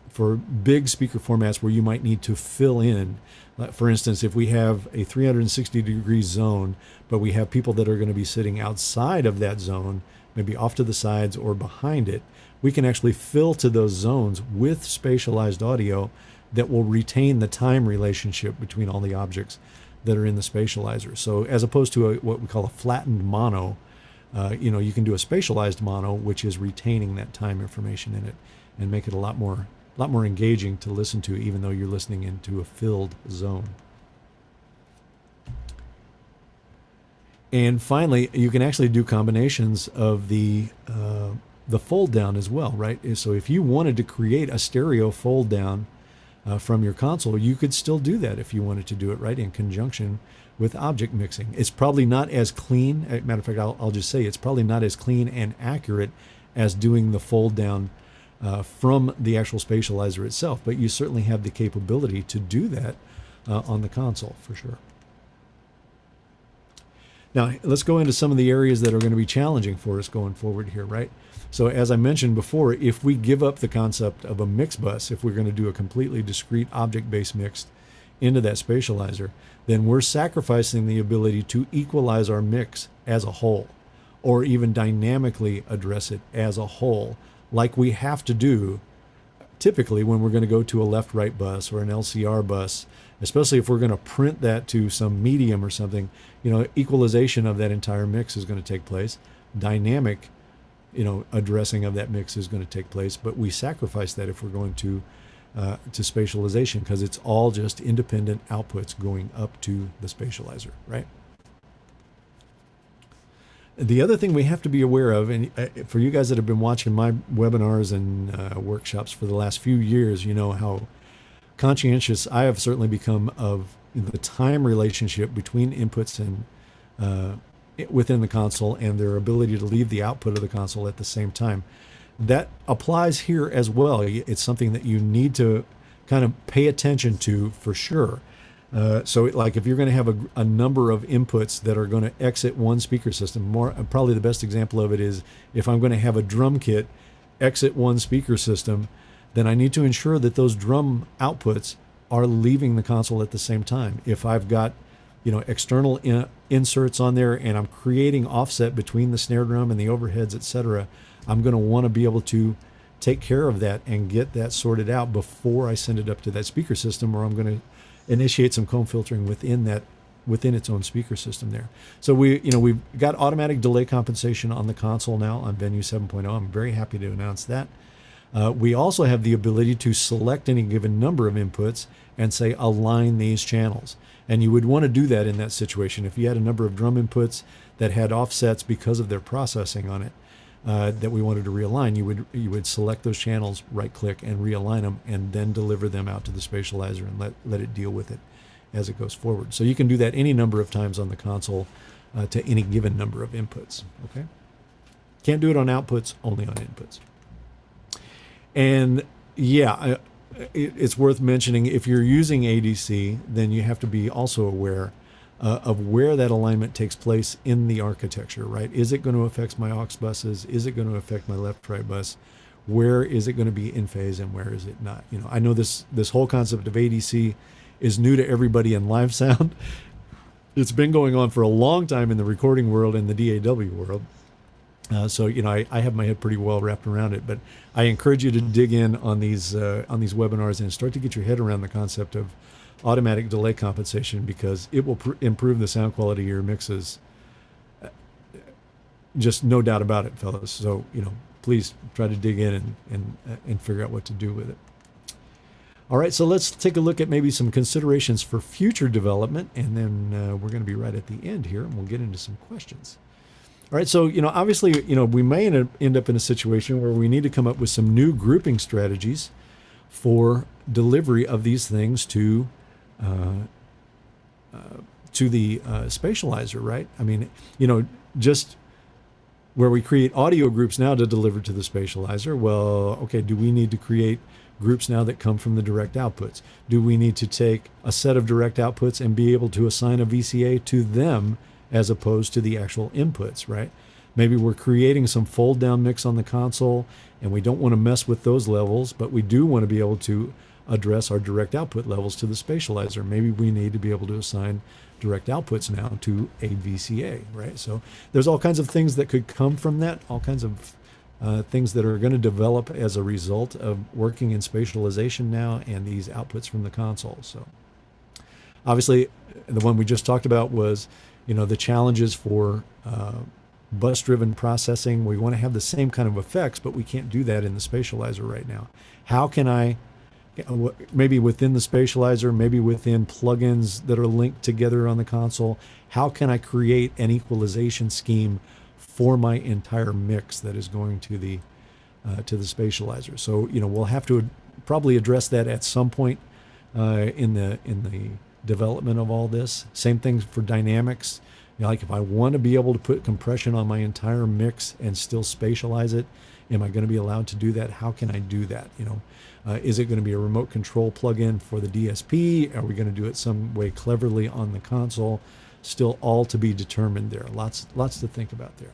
for big speaker formats where you might need to fill in, for instance, if we have a 360-degree zone, but we have people that are going to be sitting outside of that zone, maybe off to the sides or behind it, we can actually fill to those zones with spatialized audio that will retain the time relationship between all the objects that are in the spatializer. So as opposed to what we call a flattened mono, you can do a spatialized mono, which is retaining that time information in it and make it a lot more engaging to listen to, even though you're listening into a filled zone. And finally, you can actually do combinations of the fold down as well, right? So if you wanted to create a stereo fold down from your console, you could still do that if you wanted to do it, right, in conjunction with object mixing. It's probably not as clean. Matter of fact, I'll just say it's probably not as clean and accurate as doing the fold down from the actual spatializer itself, but you certainly have the capability to do that on the console for sure. Now, let's go into some of the areas that are going to be challenging for us going forward here, right? So as I mentioned before, if we give up the concept of a mix bus, if we're going to do a completely discrete object-based mix into that spatializer, then we're sacrificing the ability to equalize our mix as a whole, or even dynamically address it as a whole, like we have to do typically when we're going to go to a left-right bus or an LCR bus, especially if we're going to print that to some medium or something. Equalization of that entire mix is going to take place. Dynamic, addressing of that mix is going to take place, but we sacrifice that if we're going to spatialization, because it's all just independent outputs going up to the spatializer, right? The other thing we have to be aware of, and for you guys that have been watching my webinars and workshops for the last few years, you know how conscientious I have certainly become of the time relationship between inputs and within the console and their ability to leave the output of the console at the same time. That applies here as well. It's something that you need to kind of pay attention to for sure. So like if you're going to have a number of inputs that are going to exit one speaker system, probably the best example of it is if I'm going to have a drum kit exit one speaker system, then I need to ensure that those drum outputs are leaving the console at the same time. If I've got external inserts on there and I'm creating offset between the snare drum and the overheads, etc., I'm going to want to be able to take care of that and get that sorted out before I send it up to that speaker system, or I'm going to initiate some comb filtering within its own speaker system there. So we've got automatic delay compensation on the console now on Venue 7.0. I'm very happy to announce that. We also have the ability to select any given number of inputs and say align these channels. And you would want to do that in that situation. If you had a number of drum inputs that had offsets because of their processing on it that we wanted to realign, you would select those channels, right click and realign them, and then deliver them out to the spatializer and let it deal with it as it goes forward. So you can do that any number of times on the console to any given number of inputs. Okay, can't do it on outputs, only on inputs. And yeah, it's worth mentioning, if you're using ADC, then you have to be also aware of where that alignment takes place in the architecture, right? Is it going to affect my aux buses? Is it going to affect my left-right bus? Where is it going to be in phase and where is it not? I know this whole concept of ADC is new to everybody in live sound. It's been going on for a long time in the recording world and the DAW world. So I have my head pretty well wrapped around it, but I encourage you to dig in on these webinars and start to get your head around the concept of automatic delay compensation, because it will improve the sound quality of your mixes. Just no doubt about it, fellas. So please try to dig in and figure out what to do with it. All right, so let's take a look at maybe some considerations for future development, and then we're going to be right at the end here, and we'll get into some questions. All right, so obviously, we may end up in a situation where we need to come up with some new grouping strategies for delivery of these things to the spatializer, right? I mean, just where we create audio groups now to deliver to the spatializer. Well, okay, do we need to create groups now that come from the direct outputs? Do we need to take a set of direct outputs and be able to assign a VCA to them as opposed to the actual inputs, right? Maybe we're creating some fold down mix on the console and we don't want to mess with those levels, but we do want to be able to address our direct output levels to the spatializer. Maybe we need to be able to assign direct outputs now to a VCA, right? So there's all kinds of things that could come from that, all kinds of things that are going to develop as a result of working in spatialization now and these outputs from the console. So obviously the one we just talked about was the challenges for bus-driven processing. We want to have the same kind of effects, but we can't do that in the spatializer right now. How can I maybe within the Spatializer, maybe within plugins that are linked together on the console. How can I create an equalization scheme for my entire mix that is going to the Spatializer? So we'll have to probably address that at some point in the development of all this. Same thing for dynamics. Like if I want to be able to put compression on my entire mix and still spatialize it, am I going to be allowed to do that? How can I do that? Is it going to be a remote control plugin for the DSP? Are we going to do it some way cleverly on the console? Still all to be determined there. Lots to think about there.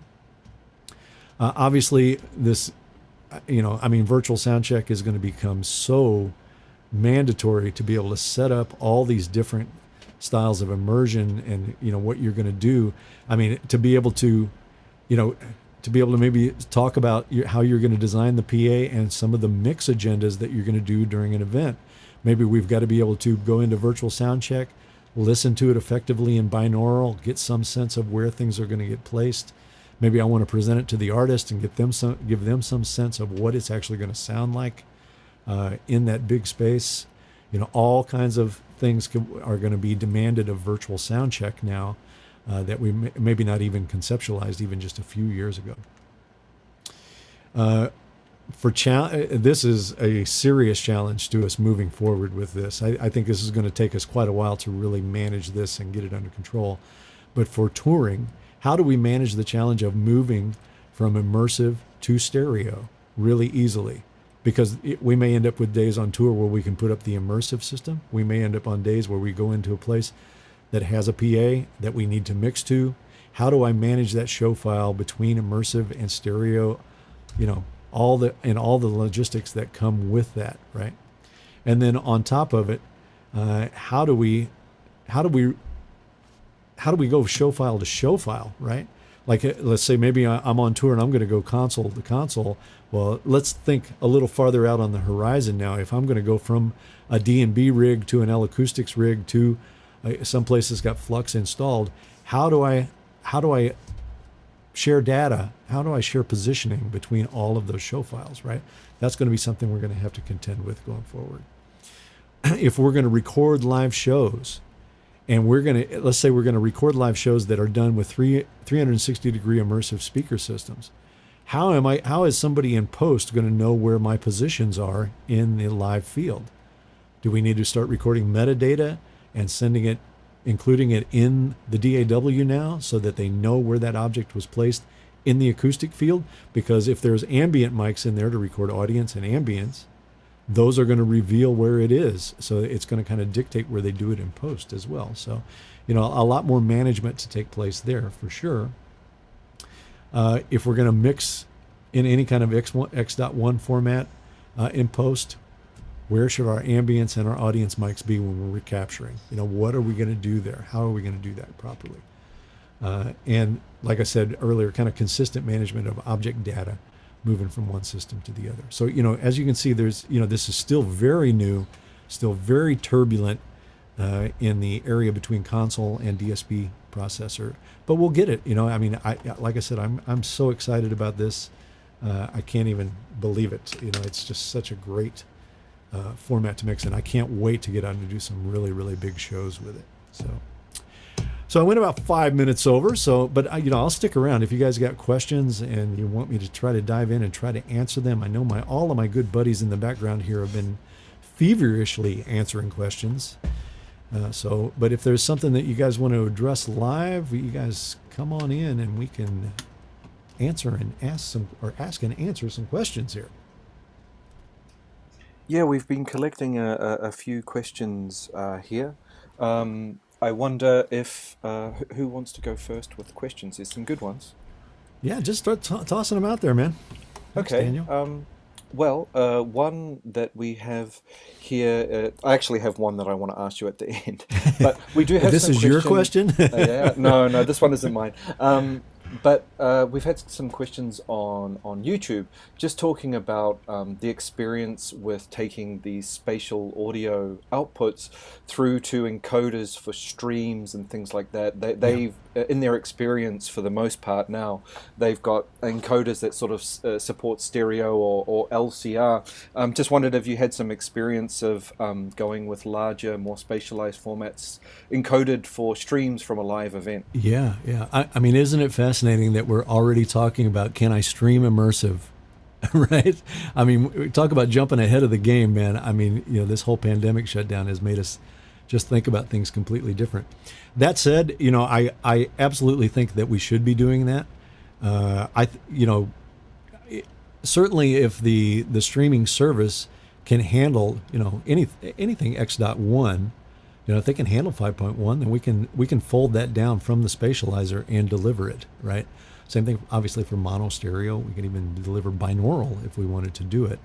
Obviously, this, virtual soundcheck is going to become so mandatory to be able to set up all these different styles of immersion and what you're going to do. To be able to maybe talk about how you're going to design the PA and some of the mix agendas that you're going to do during an event. Maybe we've got to be able to go into virtual soundcheck, listen to it effectively in binaural, get some sense of where things are going to get placed. Maybe I want to present it to the artist and give them some sense of what it's actually going to sound like in that big space. All kinds of things are going to be demanded of virtual soundcheck now that we maybe not even conceptualized even just a few years ago. This is a serious challenge to us moving forward with this. I think this is going to take us quite a while to really manage this and get it under control. But for touring, how do we manage the challenge of moving from immersive to stereo really easily? Because we may end up with days on tour where we can put up the immersive system. We may end up on days where we go into a place that has a PA that we need to mix to. How do I manage that show file between immersive and stereo? All the logistics that come with that, right? And then on top of it, how do we go show file to show file, right? Like, let's say maybe I'm on tour and I'm going to go console to console. Well, let's think a little farther out on the horizon now. If I'm going to go from a D&B rig to an L-Acoustics rig to some place that's got Flux installed, how do I share data? How do I share positioning between all of those show files, right? That's going to be something we're going to have to contend with going forward. If we're going to record live shows, and let's say we're going to record live shows that are done with 360-degree immersive speaker systems, how is somebody in post going to know where my positions are in the live field? Do we need to start recording metadata and including it in the DAW now so that they know where that object was placed in the acoustic field? Because if there's ambient mics in there to record audience and ambience, those are going to reveal where it is. So it's going to kind of dictate where they do it in post as well. So, a lot more management to take place there for sure. If we're going to mix in any kind of X.1 format in post, where should our ambience and our audience mics be when we're recapturing? What are we going to do there? How are we going to do that properly? And like I said earlier, kind of consistent management of object data moving from one system to the other. So, as you can see, there's, this is still very new, still very turbulent in the area between console and DSP processor, but we'll get it. Like I said, I'm so excited about this. I can't even believe it. It's just such a great format to mix, and I can't wait to get out and do some really, really big shows with it. So I went about 5 minutes over. But I'll stick around if you guys got questions and you want me to try to dive in and try to answer them. I know all of my good buddies in the background here have been feverishly answering questions. But if there's something that you guys want to address live, you guys come on in and we can ask and answer some questions here. Yeah, we've been collecting a few questions here. I wonder if who wants to go first with questions? There's some good ones. Yeah, just start tossing them out there, man. Thanks, Okay. Daniel. One that we have here, I actually have one that I want to ask you at the end, but we do have This some is your questions. question? Yeah, no, this one isn't mine. But we've had some questions on YouTube, just talking about the experience with taking these spatial audio outputs through to encoders for streams and things like that. Yeah. They've, in their experience, for the most part now, they've got encoders that sort of support stereo or LCR. Just wondered if you had some experience of going with larger, more spatialized formats encoded for streams from a live event. Yeah, yeah. I mean, isn't it fascinating that we're already talking about can I stream immersive, right? I mean, we talk about jumping ahead of the game, man. I mean, this whole pandemic shutdown has made us just think about things completely different. That said, I absolutely think that we should be doing that. Certainly if the streaming service can handle, anything X.1. If they can handle 5.1, then we can fold that down from the spatializer and deliver it, right? Same thing, obviously, for mono stereo. We can even deliver binaural if we wanted to do it.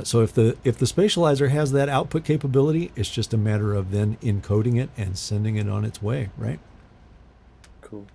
So if the spatializer has that output capability, it's just a matter of then encoding it and sending it on its way, right? Cool.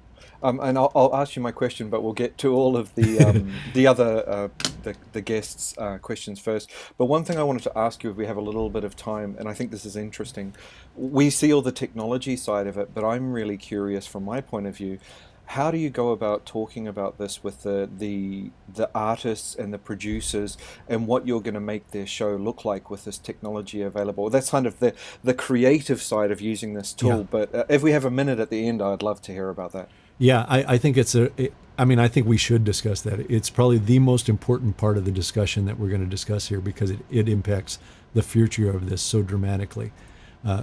And I'll ask you my question, but we'll get to all of the other the guests' questions first. But one thing I wanted to ask you, if we have a little bit of time, and I think this is interesting, we see all the technology side of it, but I'm really curious from my point of view. How do you go about talking about this with the artists and the producers, and what you're going to make their show look like with this technology available? That's kind of the creative side of using this tool. Yeah. But if we have a minute at the end, I'd love to hear about that. Yeah, I think I think we should discuss that. It's probably the most important part of the discussion that we're going to discuss here because it impacts the future of this so dramatically.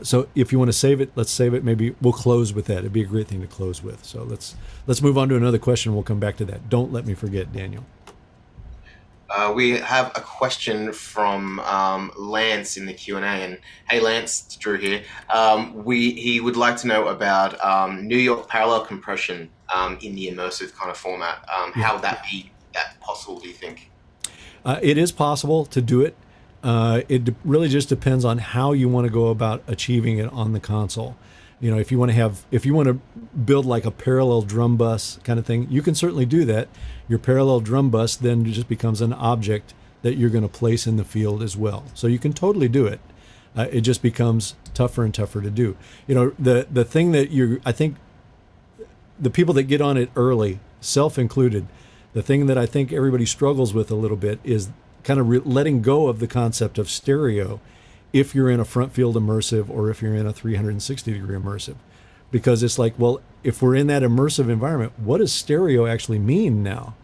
So if you want to save it, let's save it. Maybe we'll close with that. It'd be a great thing to close with. So let's move on to another question. We'll come back to that. Don't let me forget, Daniel. We have a question from Lance in the Q&A. And hey, Lance, it's Drew here. He would like to know about New York parallel compression in the immersive kind of format. How would that be possible, do you think? It is possible to do it. Really just depends on how you want to go about achieving it on the console. If you want to build like a parallel drum bus kind of thing, you can certainly do that. Your parallel drum bus then just becomes an object that you're going to place in the field as well. So you can totally do it. It just becomes tougher and tougher to do. The thing that I think the people that get on it early, self included, the thing that I think everybody struggles with a little bit is kind of letting go of the concept of stereo if you're in a front field immersive or if you're in a 360 degree immersive. Because it's like, well, if we're in that immersive environment, what does stereo actually mean now?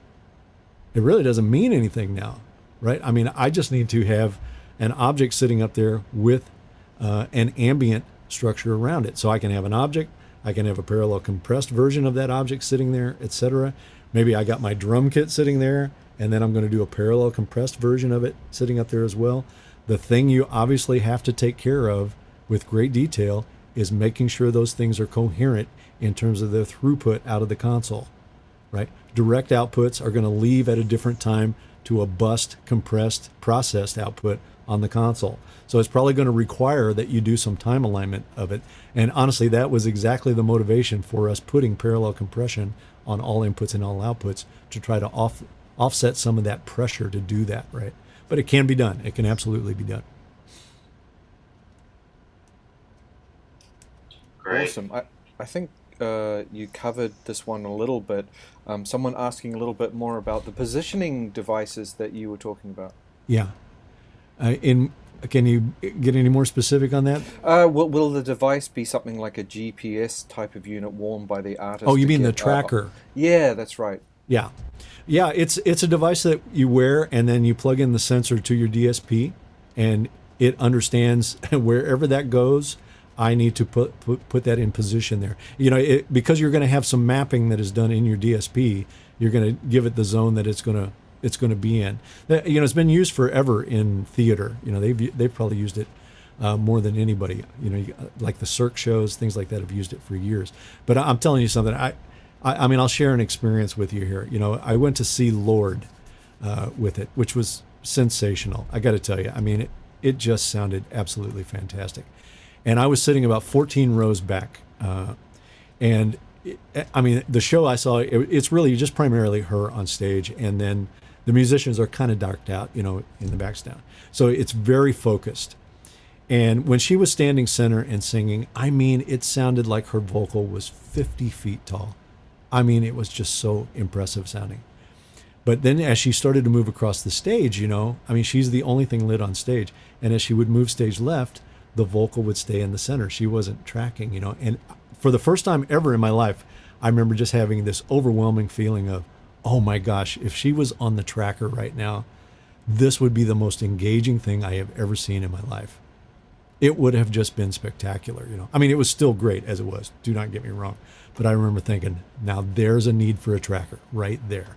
It really doesn't mean anything now, right? I mean, I just need to have an object sitting up there with an ambient structure around it. So I can have an object, I can have a parallel compressed version of that object sitting there, etc. Maybe I got my drum kit sitting there, and then I'm going to do a parallel compressed version of it sitting up there as well. The thing you obviously have to take care of with great detail is making sure those things are coherent in terms of their throughput out of the console, right? Direct outputs are going to leave at a different time to a bust, compressed, processed output on the console. So it's probably going to require that you do some time alignment of it. And honestly, that was exactly the motivation for us putting parallel compression on all inputs and all outputs to try to offset some of that pressure to do that, right? But it can be done. It can absolutely be done. Great. Awesome. I think you covered this one a little bit. Someone asking a little bit more about the positioning devices that you were talking about. Yeah. Can you get any more specific on that? Will the device be something like a GPS type of unit worn by the artist? Oh, you mean the tracker? Yeah, that's right. Yeah. Yeah, it's a device that you wear and then you plug in the sensor to your DSP and it understands wherever that goes. I need to put that in position there. Because you're going to have some mapping that is done in your DSP, you're going to give it the zone that it's going to be in. It's been used forever in theater. They've probably used it more than anybody. Like the Cirque shows, things like that have used it for years. But I'm telling you something. I mean, I'll share an experience with you here. I went to see Lord with it, which was sensational. I got to tell you. I mean, it just sounded absolutely fantastic. And I was sitting about 14 rows back, and I mean, the show I saw, it's really just primarily her on stage, and then the musicians are kind of darked out, in the background. So it's very focused. And when she was standing center and singing, I mean, it sounded like her vocal was 50 feet tall. I mean, it was just so impressive sounding. But then as she started to move across the stage, I mean, she's the only thing lit on stage. And as she would move stage left, the vocal would stay in the center. She wasn't tracking, And for the first time ever in my life, I remember just having this overwhelming feeling of, oh my gosh, if she was on the tracker right now, this would be the most engaging thing I have ever seen in my life. It would have just been spectacular, I mean, it was still great as it was. Do not get me wrong. But I remember thinking, now there's a need for a tracker right there,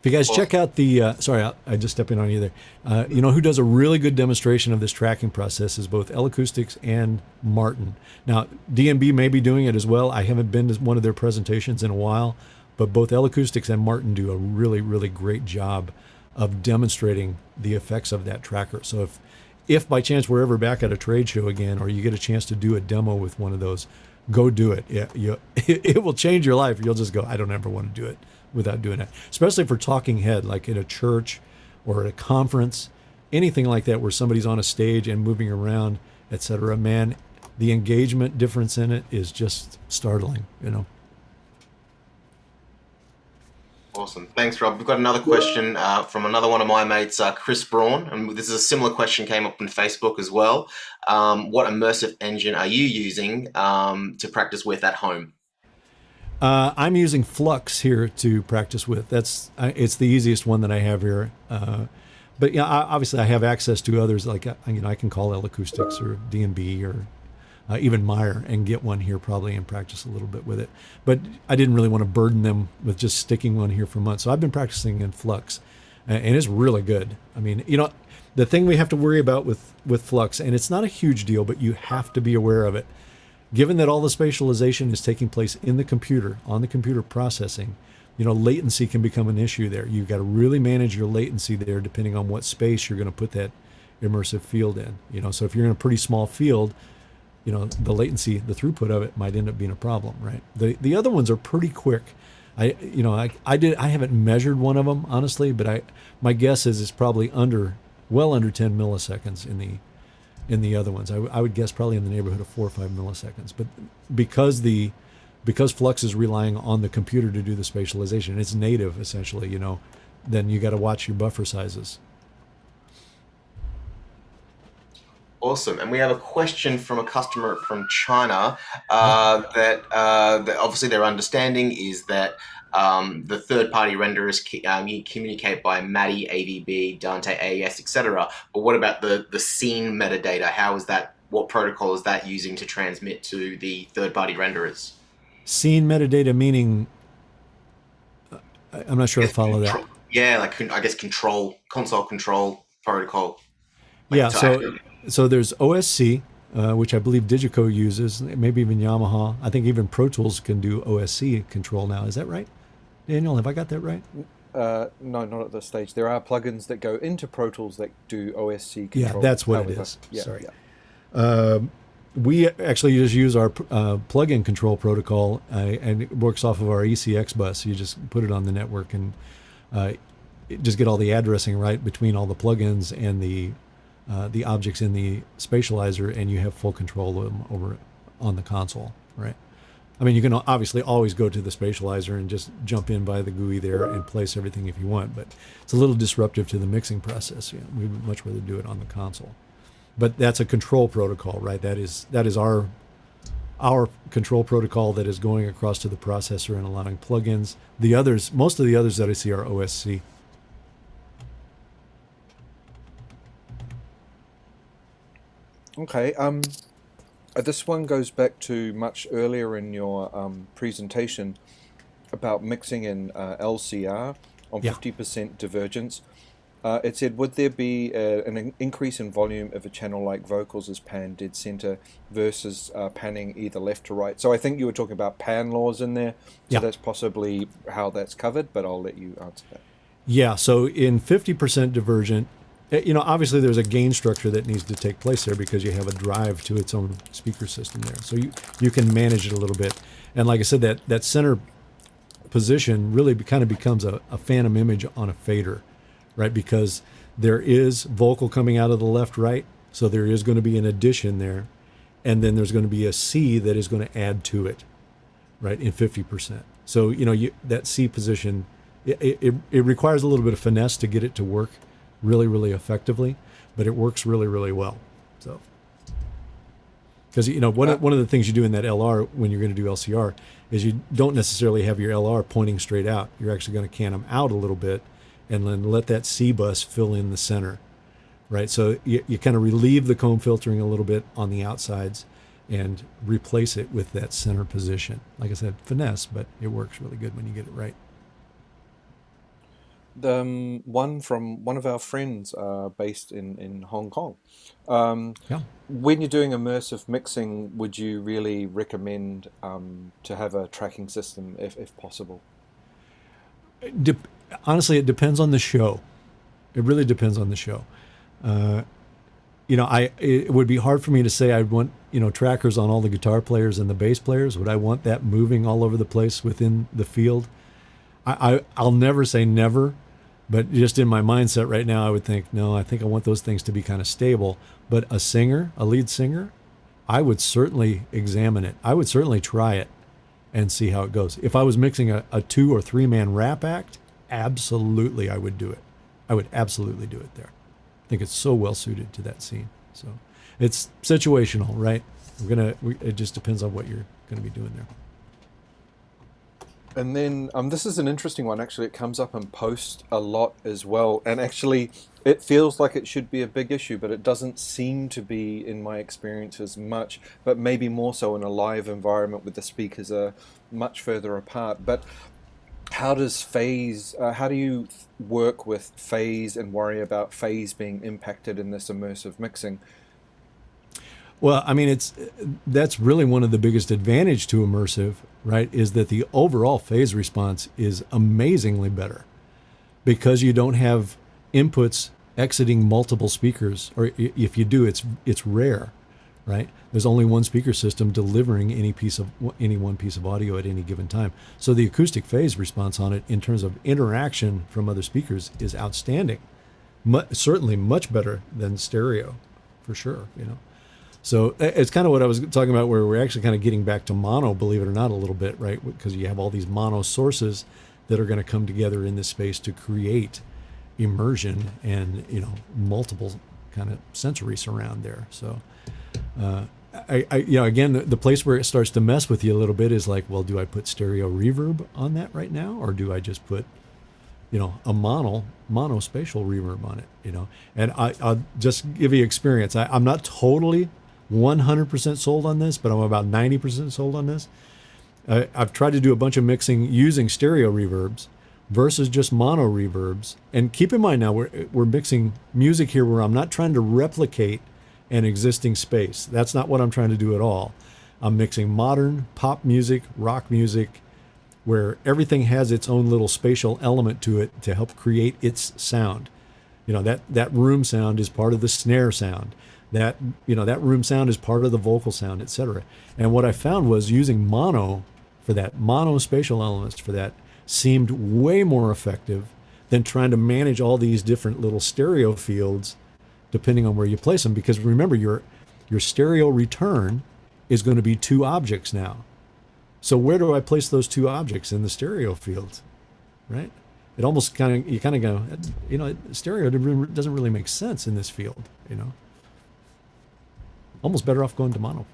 If you guys check out the, sorry, I just stepped in on you there. Who does a really good demonstration of this tracking process is both L Acoustics and Martin. Now, DNB may be doing it as well. I haven't been to one of their presentations in a while, but both L Acoustics and Martin do a really, really great job of demonstrating the effects of that tracker. So if by chance we're ever back at a trade show again, or you get a chance to do a demo with one of those, go do it. It will change your life. You'll just go, I don't ever want to do it without doing it, especially for talking head, like in a church or at a conference, anything like that where somebody's on a stage and moving around, etc. Man, the engagement difference in it is just startling, Awesome. Thanks, Rob. We've got another question from another one of my mates, Chris Braun. And this is a similar question, came up on Facebook as well. What immersive engine are you using to practice with at home? I'm using Flux here to practice with. It's the easiest one that I have here. But obviously I have access to others. Like I can call L Acoustics or D&B or even Meyer and get one here probably and practice a little bit with it. But I didn't really want to burden them with just sticking one here for months. So I've been practicing in Flux, and it's really good. I mean, the thing we have to worry about with Flux, and it's not a huge deal, but you have to be aware of it. Given that all the spatialization is taking place in the computer, on the computer processing, latency can become an issue there. You've got to really manage your latency there depending on what space you're going to put that immersive field in. So if you're in a pretty small field, the latency, the throughput of it might end up being a problem, right? The other ones are pretty quick. I haven't measured one of them honestly, but my guess is it's probably well under 10 milliseconds in the other ones. I would guess probably in the neighborhood of 4 or 5 milliseconds. But because Flux is relying on the computer to do the spatialization, it's native essentially, then you got to watch your buffer sizes. Awesome. And we have a question from a customer from China that obviously their understanding is that the third-party renderers communicate by MADI, AVB, Dante, AES, etc. But what about the scene metadata? How is that? What protocol is that using to transmit to the third-party renderers? Scene metadata meaning, I'm not sure I follow that. Yeah, I guess console control protocol. So there's OSC, which I believe Digico uses, maybe even Yamaha. I think even Pro Tools can do OSC control now. Is that right? Daniel, have I got that right? No, not at this stage. There are plugins that go into Pro Tools that do OSC control. Yeah, that's what it is. Yeah, Sorry. Yeah. We actually just use our plug-in control protocol, and it works off of our ECX bus. You just put it on the network and just get all the addressing right between all the plugins and the objects in the spatializer, and you have full control of them over on the console, right? I mean, you can obviously always go to the spatializer and just jump in by the GUI there and place everything if you want, but it's a little disruptive to the mixing process. We would much rather do it on the console. But that's a control protocol, right? That is our control protocol that is going across to the processor and allowing plugins. Most of the others that I see are OSC. Okay. This one goes back to much earlier in your presentation about mixing in LCR on 50% divergence. It said, would there be an increase in volume if a channel like vocals is panned dead center versus panning either left to right? So I think you were talking about pan laws in there. So that's possibly how that's covered, but I'll let you answer that. Yeah, so in 50% divergent, Obviously there's a gain structure that needs to take place there because you have a drive to its own speaker system there. So you can manage it a little bit. And like I said, that center position really kind of becomes a phantom image on a fader, right? Because there is vocal coming out of the left, right. So there is going to be an addition there. And then there's going to be a C that is going to add to it, right, in 50%. So, that C position, it requires a little bit of finesse to get it to work really, really effectively, but it works really, really well. So, because, one of the things you do in that LR when you're going to do LCR is you don't necessarily have your LR pointing straight out. You're actually going to can them out a little bit and then let that C bus fill in the center, right? So you kind of relieve the comb filtering a little bit on the outsides and replace it with that center position. Like I said, finesse, but it works really good when you get it right. The one from one of our friends based in Hong Kong. Yeah. When you're doing immersive mixing, would you really recommend to have a tracking system if possible? Honestly, it depends on the show. It really depends on the show. It would be hard for me to say I'd want, trackers on all the guitar players and the bass players. Would I want that moving all over the place within the field? I'll never say never, but just in my mindset right now, I would think, no, I think I want those things to be kind of stable. But a lead singer, I would certainly examine it. I would certainly try it and see how it goes. If I was mixing a 2 or 3 man rap act, absolutely I would do it. I would absolutely do it there. I think it's so well suited to that scene. So it's situational, right? It just depends on what you're going to be doing there. And then this is an interesting one. Actually, it comes up in post a lot as well. And actually, it feels like it should be a big issue, but it doesn't seem to be, in my experience, as much. But maybe more so in a live environment where the speakers are much further apart. But how does phase? How do you work with phase and worry about phase being impacted in this immersive mixing? Well, I mean, that's really one of the biggest advantage to immersive, right? Is that the overall phase response is amazingly better because you don't have inputs exiting multiple speakers, or if you do, it's rare, right? There's only one speaker system delivering any one piece of audio at any given time. So the acoustic phase response on it, in terms of interaction from other speakers, is outstanding. Certainly much better than stereo, for sure. So it's kind of what I was talking about, where we're actually kind of getting back to mono, believe it or not, a little bit, right? Because you have all these mono sources that are going to come together in this space to create immersion and, multiple kind of sensory surround there. So, again, the place where it starts to mess with you a little bit is like, well, do I put stereo reverb on that right now? Or do I just put, a mono spatial reverb on it, And I'll just give you experience. I'm not totally 100% sold on this, but I'm about 90% sold on this. I've tried to do a bunch of mixing using stereo reverbs versus just mono reverbs. And keep in mind now, we're mixing music here where I'm not trying to replicate an existing space. That's not what I'm trying to do at all. I'm mixing modern pop music, rock music, where everything has its own little spatial element to it to help create its sound. That room sound is part of the snare sound. That room sound is part of the vocal sound, etc. And what I found was using mono for that, mono spatial elements for that, seemed way more effective than trying to manage all these different little stereo fields depending on where you place them. Because remember, your stereo return is going to be 2 objects now. So where do I place those 2 objects in the stereo field, right? It almost you kind of go, stereo doesn't really make sense in this field, Almost better off going to mono,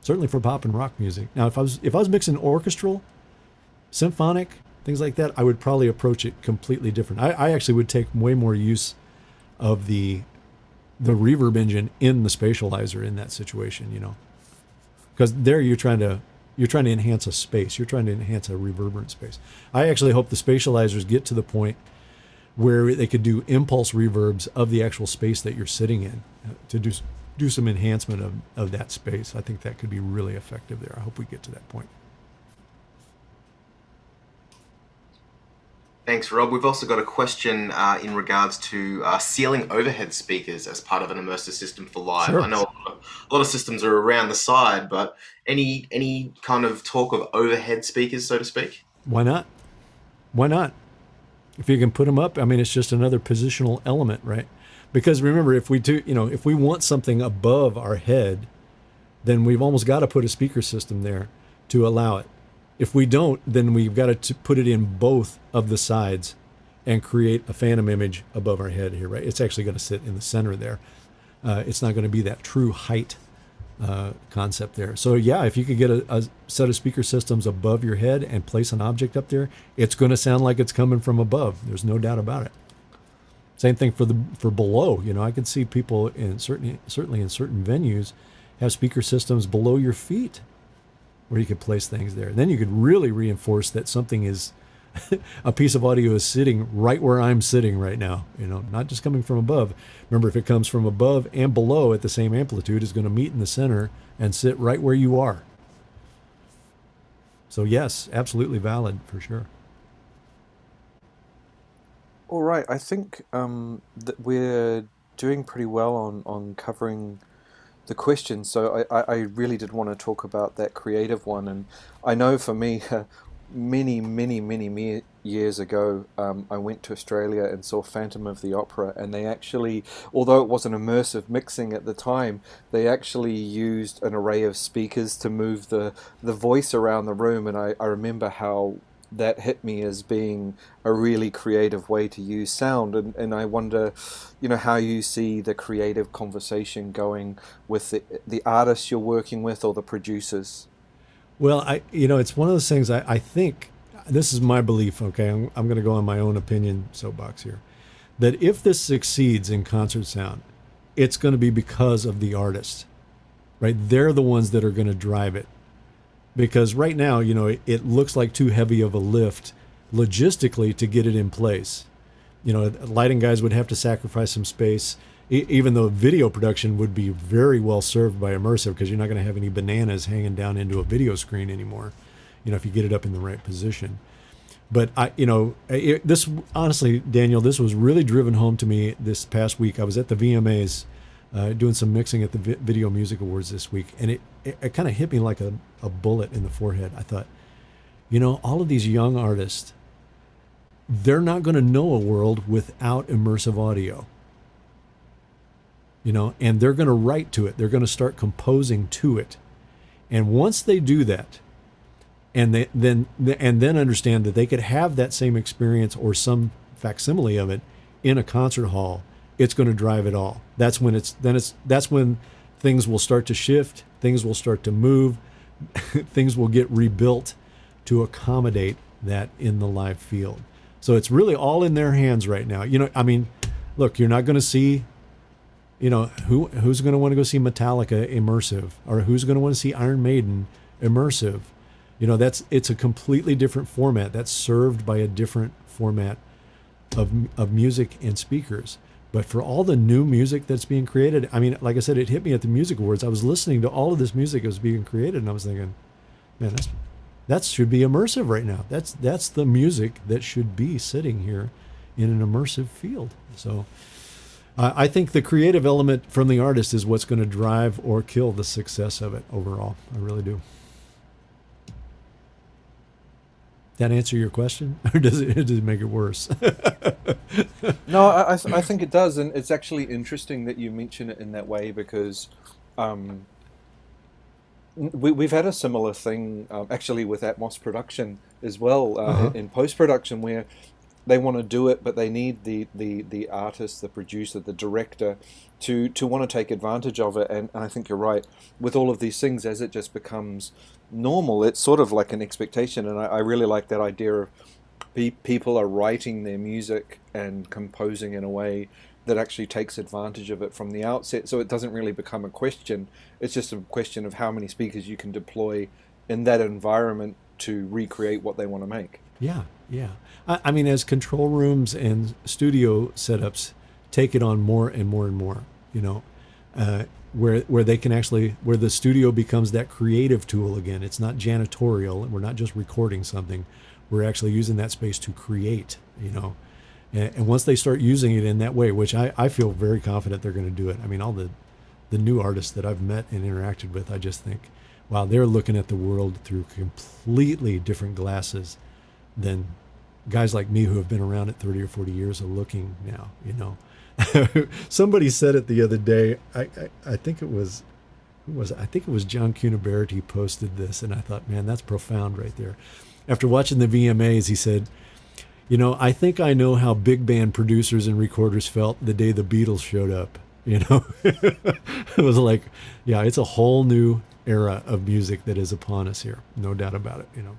certainly for pop and rock music. Now, if I was mixing orchestral, symphonic, things like that, I would probably approach it completely different. I actually would take way more use of the reverb engine in the Spatializer in that situation, because there you're trying to enhance a space. You're trying to enhance a reverberant space. I actually hope the Spatializers get to the point where they could do impulse reverbs of the actual space that you're sitting in to do some enhancement of that space. I think that could be really effective there. I hope we get to that point. Thanks, Rob. We've also got a question in regards to ceiling overhead speakers as part of an immersive system for live. Sure. I know a lot of systems are around the side, but any kind of talk of overhead speakers, so to speak? Why not? Why not? If you can put them up, I mean, it's just another positional element, right? Because remember, if we do, if we want something above our head, then we've almost got to put a speaker system there to allow it. If we don't, then we've got to put it in both of the sides and create a phantom image above our head here, right? It's actually going to sit in the center there. It's not going to be that true height concept there. So yeah, if you could get a set of speaker systems above your head and place an object up there, it's going to sound like it's coming from above. There's no doubt about it. Same thing for below. I can see people certainly in certain venues have speaker systems below your feet, where you could place things there. Then you could really reinforce that something is, a piece of audio is sitting right where I'm sitting right now, not just coming from above. Remember, if it comes from above and below at the same amplitude, it's going to meet in the center and sit right where you are. So yes, absolutely valid for sure. All right, I think that we're doing pretty well on covering the question. So I really did want to talk about that creative one. And I know for me, many years ago, I went to Australia and saw Phantom of the Opera, and they actually, although it wasn't immersive mixing at the time, they actually used an array of speakers to move the voice around the room. And I remember how that hit me as being a really creative way to use sound, and I wonder, how you see the creative conversation going with the artists you're working with or the producers. Well, it's one of those things. I think this is my belief. Okay, I'm going to go on my own opinion soapbox here, that if this succeeds in concert sound, it's going to be because of the artist, right? They're the ones that are going to drive it. Because right now, it looks like too heavy of a lift logistically to get it in place. Lighting guys would have to sacrifice some space, even though video production would be very well served by immersive, because you're not going to have any bananas hanging down into a video screen anymore, if you get it up in the right position. But this honestly, Daniel, this was really driven home to me this past week. I was at the VMAs doing some mixing at the Video Music Awards this week, and it kind of hit me like a bullet in the forehead. I thought, all of these young artists, they're not going to know a world without immersive audio. And they're going to write to it. They're going to start composing to it. And once they do that, and then understand that they could have that same experience or some facsimile of it in a concert hall, it's going to drive it all. That's when things will start to shift, things will start to move, things will get rebuilt to accommodate that in the live field. So it's really all in their hands right now. Look, you're not going to see, who's going to want to go see Metallica immersive, or who's going to want to see Iron Maiden immersive. It's a completely different format that's served by a different format of music and speakers. But for all the new music that's being created, like I said, it hit me at the Music Awards. I was listening to all of this music that was being created, and I was thinking, man, that should be immersive right now. That's the music that should be sitting here in an immersive field. So I think the creative element from the artist is what's going to drive or kill the success of it overall. I really do. That answer your question, or does it make it worse? No, I think it does, and it's actually interesting that you mention it in that way, because we've had a similar thing actually with Atmos production as well, in post-production, where they want to do it, but they need the artist, the producer, the director to want to take advantage of it. And I think you're right. With all of these things, as it just becomes normal, it's sort of like an expectation. And I really like that idea of people are writing their music and composing in a way that actually takes advantage of it from the outset. So it doesn't really become a question. It's just a question of how many speakers you can deploy in that environment to recreate what they want to make. Yeah. As control rooms and studio setups take it on more and more and more, where they can actually, where the studio becomes that creative tool again. It's not janitorial, and we're not just recording something. we're actually using that space to create, you know. And once they start using it in that way, which I feel very confident they're going to do it. I mean, all the new artists that I've met and interacted with, I just think, wow, they're looking at the world through completely different glasses than guys like me who have been around it 30 or 40 years are looking now, you know. Somebody said it the other day. I think it was John Cuniberti posted this, and I thought, man, that's profound right there. After watching the VMAs, he said, you know, I think I know how big band producers and recorders felt the day the Beatles showed up. You know, it was like, yeah, it's a whole new era of music that is upon us here. No doubt about it, you know.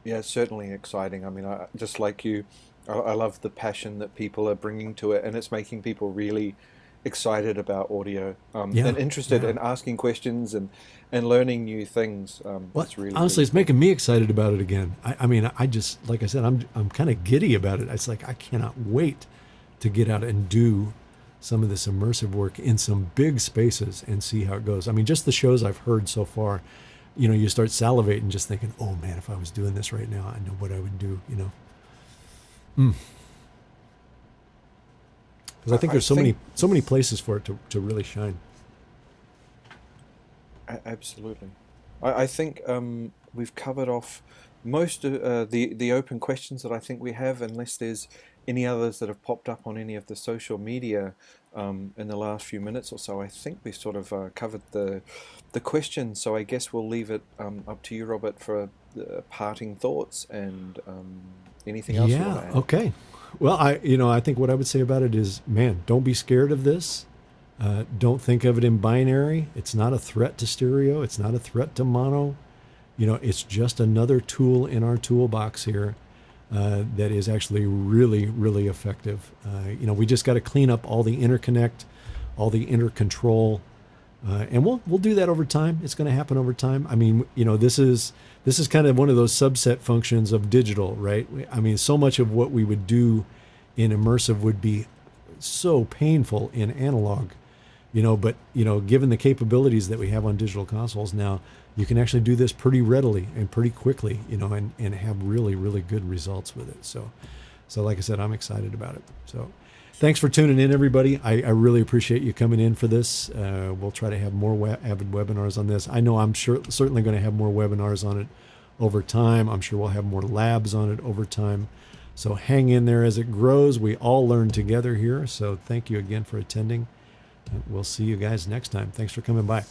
Yeah, it's certainly exciting. I mean, just like you, I love the passion that people are bringing to it, and it's making people really excited about audio, Yeah, and interested yeah. in asking questions and learning new things. Well, It's really, honestly, really it's cool. making me excited about it again. I mean, I just, like I said, I'm kind of giddy about it. It's like I cannot wait to get out and do some of this immersive work in some big spaces and see how it goes. I mean, just the shows I've heard so far, you know, you start salivating, just thinking, oh man, if I was doing this right now, I know what I would do, you know. Because I think I there's think so many places for it to really shine. absolutely. I think we've covered off most of the open questions that I think we have, unless there's any others that have popped up on any of the social media in the last few minutes or so. I think we sort of covered the questions, so I guess we'll leave it up to you, Robert, for parting thoughts and anything else you want Yeah, to add. okay. Well, I think what I would say about it is, man, don't be scared of this. Don't think of it in binary. It's not a threat to stereo. It's not a threat to mono. You know, it's just another tool in our toolbox here that is actually really, really effective. You know, we just got to clean up all the interconnect, all the intercontrol, and we'll do that over time. It's going to happen over time. I mean, you know, this is kind of one of those subset functions of digital, right? I mean, so much of what we would do in immersive would be so painful in analog, you know, but, you know, given the capabilities that we have on digital consoles now, you can actually do this pretty readily and pretty quickly, you know, and have really, really good results with it. So like I said, I'm excited about it. So thanks for tuning in, everybody. I really appreciate you coming in for this. We'll try to have more Avid webinars on this. I know I'm certainly going to have more webinars on it over time. I'm sure we'll have more labs on it over time. So hang in there as it grows. We all learn together here. So thank you again for attending. We'll see you guys next time. Thanks for coming by.